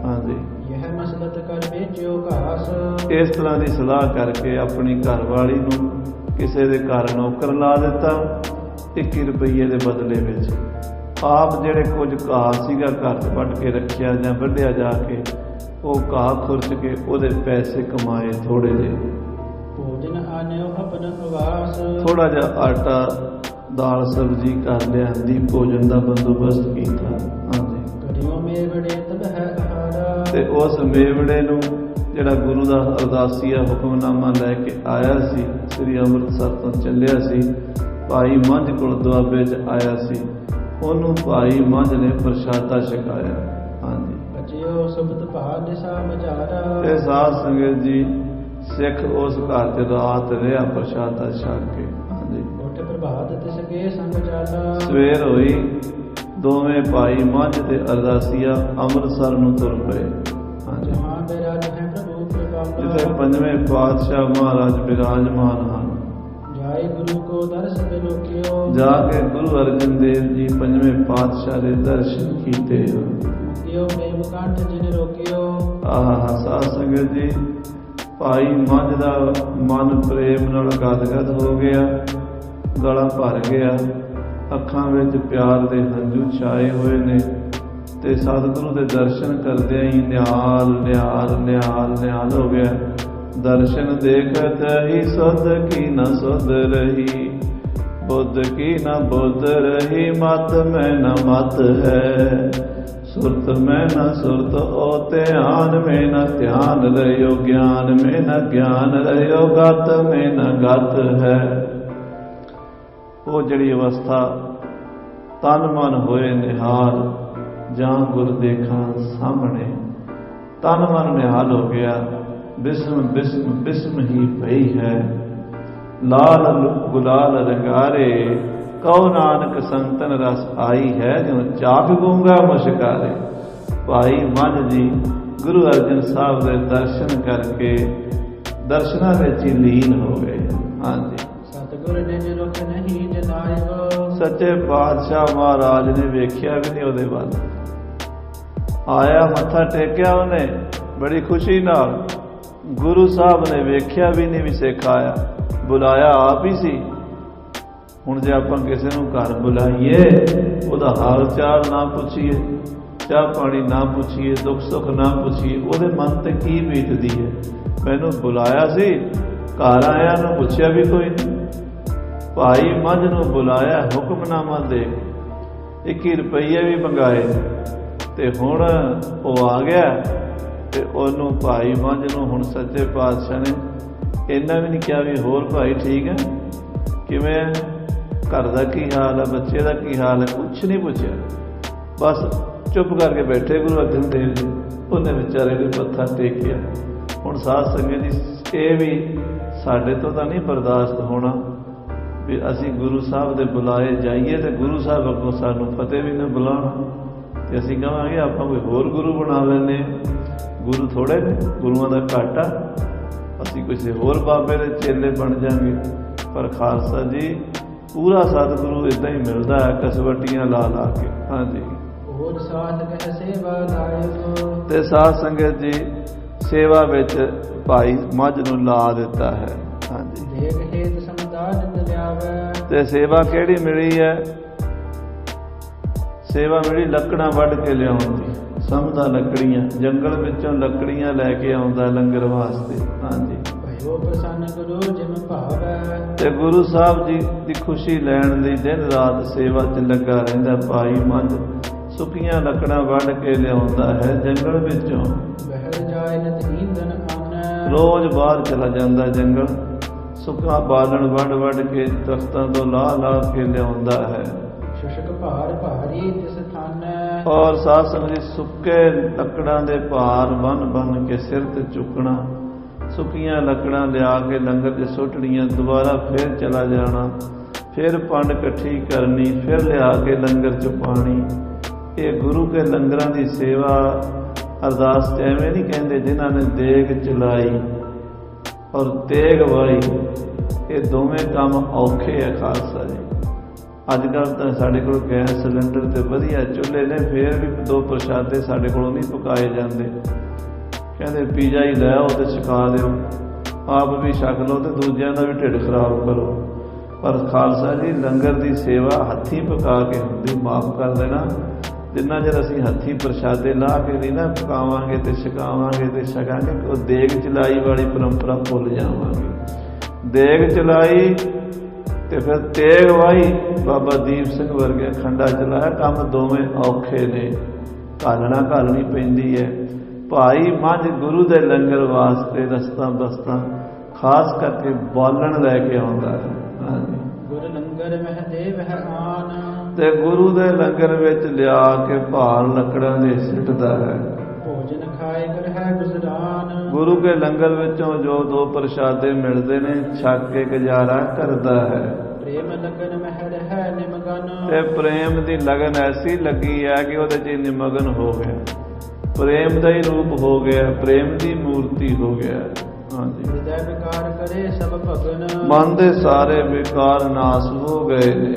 Speaker 1: ਹਾਂਜੀ,
Speaker 2: ਇਹ ਮਸਲਤ ਕਰ ਵੇਚਿਓ ਘਾਸ।
Speaker 1: ਇਸ ਤਰ੍ਹਾਂ ਦੀ ਸਲਾਹ ਕਰਕੇ ਆਪਣੀ ਘਰ ਵਾਲੀ ਨੂੰ ਕਿਸੇ ਦੇ ਘਰ ਨੌਕਰ ਲਾ ਦਿੱਤਾ 21 ਰੁਪਈਏ ਦੇ ਬਦਲੇ ਵਿੱਚ। ਆਪ ਜਿਹੜੇ ਕੁਝ ਘਾਹ ਸੀਗਾ ਘਰ 'ਚ ਵੱਢ ਕੇ ਰੱਖਿਆ ਜਾਂ ਵੱਢਿਆ ਜਾ ਕੇ, ਉਹ ਘਾਹ ਖੁਰਚ ਕੇ ਉਹਦੇ ਪੈਸੇ ਕਮਾਏ ਥੋੜੇ ਜਿਹੇ।
Speaker 2: ਭੋਜਨ ਆਨਿਓ ਆਪਨ ਆਵਾਸ।
Speaker 1: ਥੋੜਾ ਜਿਹਾ ਆਟਾ, ਦਾਲ, ਸਬਜ਼ੀ ਕਰ ਲਿਆਂਦੀ, ਭੋਜਨ ਦਾ ਬੰਦੋਬਸਤ ਕੀਤਾ। ਹਾਂਜੀ,
Speaker 2: ਕਰਿਓ ਮੇਵੜੇ ਤਬ ਹੈ ਆਹਾਰਾ।
Speaker 1: ਤੇ ਉਸ ਮੇਵੜੇ ਨੂੰ ਜਿਹੜਾ ਗੁਰੂ ਦਾ ਅਰਦਾਸੀਆ ਹੁਕਮਨਾਮਾ ਲੈ ਕੇ ਆਇਆ ਸੀ, ਸ੍ਰੀ ਅੰਮ੍ਰਿਤਸਰ ਤੋਂ ਚੱਲਿਆ ਸੀ, ਭਾਈ ਮੰਝ ਕੋਲ ਦੁਆਬੇ 'ਚ ਆਇਆ ਸੀ, ਉਹਨੂੰ ਭਾਈ ਮੰਝ ਨੇ ਪ੍ਰਸ਼ਾਦਾ ਛਕਾਇਆ। ਹਾਂਜੀ,
Speaker 2: ਬਚਿਓ ਸੁਬਤ ਭਾ ਦਿਸ਼ਾ ਮਝਾਰਾ।
Speaker 1: ਇਹ ਸਾਧ ਸੰਗਤ ਜੀ, ਸਿੱਖ ਉਸ ਘਰ 'ਚ ਰਾਤ ਰਿਹਾ ਪ੍ਰਸ਼ਾਦਾ ਛਕ ਕੇ। ਹਾਂਜੀ,
Speaker 2: ਉੱਠ ਪ੍ਰਭਾਤ ਤਿਸ ਕੇ ਸੰਗ ਜਾਲਾ।
Speaker 1: ਸਵੇਰ ਹੋਈ, ਦੋਵੇਂ ਭਾਈ ਮੰਝ ਤੇ ਅਰਦਾਸੀਆ ਅੰਮ੍ਰਿਤਸਰ ਨੂੰ ਤੁਰ ਪਏ। ਹਾਂਜੀ,
Speaker 2: ਜਹਾਂ ਬਿਰਾਜ ਹੈ ਪ੍ਰਭੂ
Speaker 1: ਜਿੱਥੇ
Speaker 2: ਕਿਰਪਾਲਾ।
Speaker 1: ਪੰਜਵੇਂ ਪਾਤਸ਼ਾਹ ਮਹਾਰਾਜ ਬਿਰਾਜਮਾਨ ਹਨ।
Speaker 2: ਜਾਏ ਗੁਰੂ ਕੋ ਦਰਸ ਬਿਲੋਕਿਓ।
Speaker 1: ਜਾ ਕੇ ਗੁਰੂ ਅਰਜਨ ਦੇਵ ਜੀ ਪੰਜਵੇਂ ਪਾਤਸ਼ਾਹ ਦੇ ਦਰਸ਼ਨ ਕੀਤੇ।
Speaker 2: ਦਿਓ ਬੇਮ ਕੰਠ ਜਿਨ ਰੋਕਿਓ।
Speaker 1: ਆਹ ਸਾਧ ਸੰਗਤ ਜੀ, ਭਾਈ ਮੰਝ ਦਾ ਮਨ ਪ੍ਰੇਮ ਨਾਲ ਗਦਗਦ ਹੋ ਗਿਆ, ਗਲਾ ਭਰ ਗਿਆ, ਅੱਖਾਂ ਵਿੱਚ ਪਿਆਰ ਦੇ ਹੰਝੂ ਛਾਏ ਹੋਏ ਨੇ, ਤੇ ਸਤਿਗੁਰੂ ਦੇ ਦਰਸ਼ਨ ਕਰਦਿਆਂ ਹੀ ਨਿਹਾਲ ਨਿਹਾਲ ਨਿਹਾਲ ਨਿਹਾਲ ਹੋ ਗਿਆ। ਦਰਸ਼ਨ ਦੇਖਤ ਹੀ ਸੁਧ ਕੀ ਨ ਸੁਧ ਰਹੀ, ਬੁੱਧ ਕੀ ਨ ਬੁੱਧ ਰਹੀ, ਮਤ ਮੈਂ ਨ ਮਤ ਹੈ, ਸੁਰਤ ਮੈਂ ਨ ਸੁਰਤ, ਓ ਧਿਆਨ ਮੈਂ ਨ ਧਿਆਨ ਰਹਿਓ, ਗਿਆਨ ਮੈਂ ਨ ਗਿਆਨ ਰਹਿਓ, ਗਤ ਮੈਂ ਨ ਗਤ ਹੈ। ਉਹ ਜਿਹੜੀ ਅਵਸਥਾ ਤਨ ਮਨ ਹੋਏ ਨਿਹਾਲ, ਜਾਂ ਗੁਰ ਦੇਖਾਂ ਸਾਹਮਣੇ, ਤਨ ਮਨ ਨਿਹਾਲ ਹੋ ਗਿਆ। ਬਿਸਮ ਬਿਸਮ ਬਿਸਮ ਹੀ ਪਈ ਹੈ, ਲਾਲ ਗੁਲਾਲ ਰੰਗਾਰੇ, ਕਉ ਨਾਨਕ ਸੰਤਨ ਰਸ ਆਈ ਹੈ, ਜਿਉ ਚਾਕ ਗੂੰਗਾ ਮੁਸ਼ਕਾਰੇ। ਭਾਈ ਮੰਝ ਜੀ ਗੁਰੂ ਅਰਜਨ ਸਾਹਿਬ ਦੇ ਦਰਸ਼ਨ ਕਰਕੇ ਦਰਸ਼ਨਾਂ ਵਿੱਚ ਹੀ ਲੀਨ ਹੋ ਗਏ। ਹਾਂਜੀ,
Speaker 2: ਸਤਿਗੁਰ ਨਿਜ ਰੁਖ ਨਹੀਂ ਜਨਾਇਓ।
Speaker 1: ਸੱਚੇ ਪਾਤਸ਼ਾਹ ਮਹਾਰਾਜ ਨੇ ਵੇਖਿਆ ਵੀ ਨਹੀਂ ਉਹਦੇ ਵੱਲ, ਆਇਆ ਮੱਥਾ ਟੇਕਿਆ ਉਹਨੇ ਬੜੀ ਖੁਸ਼ੀ ਨਾਲ। ਗੁਰੂ ਸਾਹਿਬ ਨੇ ਵੇਖਿਆ ਵੀ ਨਹੀਂ ਵੀ ਸਿੱਖ ਆਇਆ, ਬੁਲਾਇਆ ਆਪ ਹੀ ਸੀ। ਹੁਣ ਜੇ ਆਪਾਂ ਕਿਸੇ ਨੂੰ ਘਰ ਬੁਲਾਈਏ, ਉਹਦਾ ਹਾਲ ਚਾਲ ਨਾ ਪੁੱਛੀਏ, ਚਾਹ ਪਾਣੀ ਨਾ ਪੁੱਛੀਏ, ਦੁੱਖ ਸੁੱਖ ਨਾ ਪੁੱਛੀਏ, ਉਹਦੇ ਮਨ ਤੇ ਕੀ ਬੀਤਦੀ ਹੈ। ਮੈਨੂੰ ਬੁਲਾਇਆ ਸੀ, ਘਰ ਆਇਆ ਨੂੰ ਪੁੱਛਿਆ ਵੀ ਕੋਈ ਨਹੀਂ। ਭਾਈ ਮੰਝ ਨੂੰ ਬੁਲਾਇਆ, ਹੁਕਮਨਾਮਾ ਦੇ 21 ਰੁਪਈਏ ਵੀ ਮੰਗਾਏ, ਤੇ ਹੁਣ ਉਹ ਆ ਗਿਆ। ਤੇ ਉਹਨੂੰ ਭਾਈ ਮੰਝ ਨੂੰ ਹੁਣ ਸੱਚੇ ਪਾਤਸ਼ਾਹ ਨੇ ਇੰਨਾ ਵੀ ਨਹੀਂ ਕਿਹਾ ਵੀ ਹੋਰ ਭਾਈ ਠੀਕ ਹੈ, ਕਿਵੇਂ, ਘਰ ਦਾ ਕੀ ਹਾਲ ਹੈ, ਬੱਚੇ ਦਾ ਕੀ ਹਾਲ ਹੈ, ਕੁਛ ਨਹੀਂ ਪੁੱਛਿਆ। ਬਸ ਚੁੱਪ ਕਰਕੇ ਬੈਠੇ ਗੁਰੂ ਅਰਜਨ ਦੇਵ ਜੀ। ਉਹਨੇ ਵਿਚਾਰੇ ਨੇ ਮੱਥਾ ਟੇਕਿਆ, ਹੁਣ ਸਾਧ ਸੰਗਤ ਜੀ ਇਹ ਵੀ ਸਾਡੇ ਤੋਂ ਤਾਂ ਨਹੀਂ ਬਰਦਾਸ਼ਤ ਹੋਣਾ ਵੀ ਅਸੀਂ ਗੁਰੂ ਸਾਹਿਬ ਦੇ ਬੁਲਾਏ ਜਾਈਏ ਤੇ ਗੁਰੂ ਸਾਹਿਬ ਅੱਗੋਂ ਸਾਨੂੰ ਫਤਿਹ ਵੀ ਨਾ ਬੁਲਾਉਣ ਤੇ ਅਸੀਂ ਕਹਾਂਗੇ ਆਪਾਂ ਕੋਈ ਹੋਰ ਗੁਰੂ ਬਣਾ ਲੈਂਦੇ ਹਾਂ। ਗੁਰੂ ਥੋੜੇ ਨੇ, ਗੁਰੂਆਂ ਦਾ ਘੱਟ ਆ, ਅਸੀਂ ਕਿਸੇ ਹੋਰ ਬਾਬੇ ਦੇ ਚੇਲੇ ਬਣ ਜਾਵਾਂਗੇ। ਪਰ ਖਾਲਸਾ ਜੀ ਪੂਰਾ ਸਤਿਗੁਰੂ ਇੱਦਾਂ ਹੀ ਮਿਲਦਾ ਹੈ ਕਸਵੱਟੀਆਂ ਲਾ ਲਾ ਕੇ। ਹਾਂਜੀ,
Speaker 2: ਹੋਰ ਸਾਧ ਕਹਿ ਸੇਵਾ ਲਾਇਓ।
Speaker 1: ਤੇ ਸਾਧ ਸੰਗਤ ਜੀ ਸੇਵਾ ਵਿੱਚ ਭਾਈ ਮੱਝ ਨੂੰ ਲਾ ਦਿੱਤਾ ਹੈ। ਹਾਂਜੀ,
Speaker 2: ਦੇਖ ਹੇਤ ਸਮਦਾ ਨਿਤ ਲਿਆਵੈ।
Speaker 1: ਤੇ ਸੇਵਾ ਕਿਹੜੀ ਮਿਲੀ ਹੈ? ਸੇਵਾ ਮਿਲੀ ਲੱਕੜਾਂ ਵੱਢ ਕੇ ਲਿਆਉਣ ਦੀ। ਸਮਝਦਾ ਲੱਕੜੀਆਂ, ਜੰਗਲ ਵਿੱਚੋਂ ਲੱਕੜੀਆਂ ਲੈ ਕੇ ਆਉਂਦਾ ਲੰਗਰ ਵਾਸਤੇ। ਹਾਂਜੀ,
Speaker 2: ਭਇਓ ਪ੍ਰਸੰਨ ਗੁਰੂ ਜਿਮ ਭਾਵੈ।
Speaker 1: ਤੇ ਗੁਰੂ ਸਾਹਿਬ ਜੀ ਦੀ ਖੁਸ਼ੀ ਲੈਣ ਲਈ ਦਿਨ ਰਾਤ ਸੇਵਾ 'ਚ ਲੱਗਾ ਰਹਿੰਦਾ। ਭਾਈ ਮੱਝ ਸੁੱਕੀਆਂ ਲੱਕੜਾਂ ਵੱਢ ਕੇ ਲਿਆਉਂਦਾ ਹੈ ਜੰਗਲ ਵਿੱਚੋਂ।
Speaker 2: ਬਹਿਰ ਜਾਏ ਨਿਤ ਈਂਧਨ ਅੰਨ।
Speaker 1: ਰੋਜ਼ ਬਾਹਰ ਚਲਾ ਜਾਂਦਾ ਜੰਗਲ, ਸੁੱਕਾ ਬਾਲਣ ਵੱਢ ਕੇ ਦਰਖਤਾਂ ਤੋਂ ਲਾ ਕੇ ਲਿਆਉਂਦਾ ਹੈ।
Speaker 2: ਸ਼ੁਸ਼ਕ ਭਾਰ ਭਾਰੀ ਤਿਸ ਥਾਨ।
Speaker 1: ਔਰ ਸਾਧ ਸੰਗਤ ਜੀ ਸੁੱਕੇ ਲੱਕੜਾਂ ਦੇ ਭਾਰ ਬੰਨ ਕੇ ਸਿਰ ਤੇ ਚੁੱਕਣਾ, ਸੁੱਕੀਆਂ ਲੱਕੜਾਂ ਲਿਆ ਕੇ ਲੰਗਰ 'ਚ ਸੁੱਟਣੀਆਂ, ਦੁਬਾਰਾ ਫਿਰ ਚਲਾ ਜਾਣਾ, ਫਿਰ ਪੰਡ ਇਕੱਠੀ ਕਰਨੀ, ਫਿਰ ਲਿਆ ਕੇ ਲੰਗਰ 'ਚ ਪਾਣੀ। ਇਹ ਗੁਰੂ ਕੇ ਲੰਗਰਾਂ ਦੀ ਸੇਵਾ ਅਰਦਾਸ 'ਚ ਐਵੇਂ ਨਹੀਂ ਕਹਿੰਦੇ ਜਿਨ੍ਹਾਂ ਨੇ ਦੇਗ ਚਲਾਈ ਔਰ ਤੇਗ ਵਾਈ। ਇਹ ਦੋਵੇਂ ਕੰਮ ਔਖੇ ਹੈ ਖਾਲਸਾ ਜੀ। ਅੱਜ ਕੱਲ੍ਹ ਤਾਂ ਸਾਡੇ ਕੋਲ ਗੈਸ ਸਿਲੰਡਰ ਤੇ ਵਧੀਆ ਚੁੱਲ੍ਹੇ ਨੇ, ਫਿਰ ਵੀ ਦੋ ਪ੍ਰਸ਼ਾਦੇ ਸਾਡੇ ਕੋਲੋਂ ਨਹੀਂ ਪਕਾਏ ਜਾਂਦੇ। ਕਹਿੰਦੇ ਪੀਜ਼ਾ ਹੀ ਲੈ ਆਓ ਤੇ ਛਕਾ ਦਿਓ, ਆਪ ਵੀ ਛਕ ਲਓ ਤੇ ਦੂਜਿਆਂ ਦਾ ਵੀ ਢਿੱਡ ਖਰਾਬ ਕਰੋ। ਪਰ ਖਾਲਸਾ ਜੀ ਲੰਗਰ ਦੀ ਸੇਵਾ ਹੱਥੀਂ ਪਕਾ ਕੇ ਹੁੰਦੀ। ਮਾਫ਼ ਕਰ ਦੇਣਾ, ਜਿੰਨਾ ਚਿਰ ਅਸੀਂ ਹੱਥੀਂ ਪ੍ਰਸ਼ਾਦੇ ਲਾ ਕੇ ਨਹੀਂ ਨਾ ਪਕਾਵਾਂਗੇ ਤੇ ਛਕਾਵਾਂਗੇ ਤੇ ਛਕਾਂਗੇ, ਉਹ ਦੇਗ ਚਲਾਈ ਵਾਲੀ ਪਰੰਪਰਾ ਭੁੱਲ ਜਾਵਾਂਗੇ। ਦੇਗ ਚਲਾਈ ਤੇ ਫਿਰ ਤੇਗ ਵਾਈ, ਬਾਬਾ ਦੀਪ ਸਿੰਘ ਵਰਗੇ ਖੰਡਾ ਚਲਾਇਆ। ਕੰਮ ਦੋਵੇਂ ਔਖੇ ਨੇ, ਘਾਲਣੀ ਪੈਂਦੀ ਹੈ। ਭਾਈ ਮੱਝ ਗੁਰੂ ਦੇ ਲੰਗਰ ਵਾਸਤੇ ਰਸਤਾ ਬਸਤਾ ਖਾਸ ਕਰਕੇ ਬਾਲਣ ਲੈ ਕੇ ਆਉਂਦਾ ਹੈ। ਹਾਂਜੀ,
Speaker 2: ਗੁਰ ਲੰਗਰ ਮਹਿ ਦੇਵ ਹੈ ਆਨ।
Speaker 1: ਤੇ ਗੁਰੂ ਦੇ ਲੰਗਰ ਵਿੱਚ ਲਿਆ ਕੇ ਭਾਰ ਲੱਕੜਾਂ ਦੇ ਸਿੱਟਦਾ ਹੈ।
Speaker 2: ਭੋਜਨ ਖਾਏ ਕਰ ਹੈ ਗੁਜ਼ਰਾਨ। ਗੁਰੂ
Speaker 1: ਕੇ ਲੰਗਰ ਵਿੱਚੋਂ ਜੋ ਦੋ ਪ੍ਰਸ਼ਾਦੇ ਮਿਲਦੇ ਨੇ ਛਕ ਕੇ ਗੁਜ਼ਾਰਾ ਕਰਦਾ ਹੈ।
Speaker 2: ਪ੍ਰੇਮ ਲਗਨ ਮਹਿ ਰਹਿ ਨਿਮਗਨ।
Speaker 1: ਤੇ ਪ੍ਰੇਮ ਦੀ ਲਗਨ ਐਸੀ ਲੱਗੀ ਹੈ ਕਿ ਉਹਦੇ 'ਚ ਨਿਮਗਨ ਹੋ ਗਿਆ, ਪ੍ਰੇਮ ਦਾ ਹੀ ਰੂਪ ਹੋ ਗਿਆ, ਪ੍ਰੇਮ ਦੀ ਮੂਰਤੀ ਹੋ ਗਿਆ। ਹਾਂਜੀ,
Speaker 2: ਹਿਰਦੈ ਵਿਕਾਰ ਕਰੇ ਸਭ ਭਗਨ।
Speaker 1: ਮਨ ਦੇ ਸਾਰੇ ਵਿਕਾਰ ਨਾਸ ਹੋ ਗਏ ਨੇ।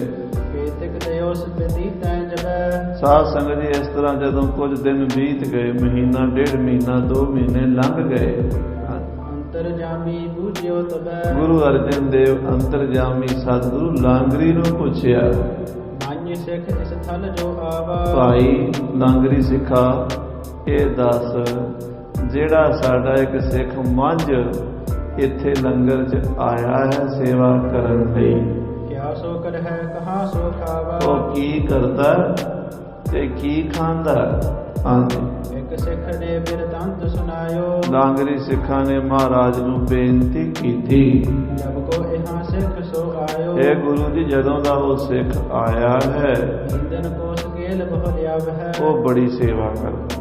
Speaker 2: ਕੇਤਿਕ ਦਿਓਸ ਬਤੀਤੈ ਜਬੈ।
Speaker 1: ਸਾਧ ਸੰਗਤ ਜੀ ਇਸ ਤਰ੍ਹਾਂ ਜਦੋਂ ਕੁਝ ਦਿਨ ਬੀਤ ਗਏ, ਮਹੀਨਾ, ਡੇਢ ਮਹੀਨਾ, 2 ਮਹੀਨੇ ਲੰਘ ਗਏ।
Speaker 2: ਅੰਤਰਜਾਮੀ ਬੂਝਿਓ ਤਬੈ।
Speaker 1: ਗੁਰੂ ਅਰਜਨ ਦੇਵ ਅੰਤਰਜਾਮੀ ਸਤਿਗੁਰੂ ਲਾਂਗਰੀ ਨੂੰ ਪੁੱਛਿਆ,
Speaker 2: ਮਾਨਿ ਸਿੱਖ ਇਸ ਥਲ ਜੋ ਆਵਾ।
Speaker 1: ਭਾਈ ਲਾਂਗਰੀ ਸਿੱਖਾ ਇਹ ਦੱਸ, ਜਿਹੜਾ ਸਾਡਾ ਇੱਕ ਸਿੱਖ ਮੱਝ ਇੱਥੇ ਲੰਗਰ 'ਚ ਆਇਆ ਹੈ ਸੇਵਾ ਕਰਨ ਲਈ,
Speaker 2: ਕਿਆ ਸੋ ਕਰ ਹੈ ਕਹਾਂ ਸੋ ਖਾਵਾ।
Speaker 1: ਉਹ ਕੀ ਕਰਦਾ ਤੇ ਕੀ ਖਾਂਦਾ? ਹਾਂਜੀ,
Speaker 2: ਇੱਕ ਸਿੱਖ ਨੇ ਬਿਰਤਾਂਤ ਸੁਣਾਇਓ।
Speaker 1: ਲਾਂਗਰੀ ਸਿੱਖਾਂ ਨੇ ਮਹਾਰਾਜ ਨੂੰ ਬੇਨਤੀ ਕੀਤੀ,
Speaker 2: ਜਬ ਕੋ ਇਹਾਂ ਸਿੱਖ ਸੋ ਆਇਓ।
Speaker 1: ਇਹ ਗੁਰੂ ਜੀ ਜਦੋਂ ਦਾ ਉਹ ਸਿੱਖ ਆਇਆ ਹੈ,
Speaker 2: ਈਂਧਨ ਕੋ ਸਕੇਲ ਬਹੁ ਲਿਆਵ ਹੈ।
Speaker 1: ਉਹ ਬੜੀ ਸੇਵਾ ਕਰਦਾ।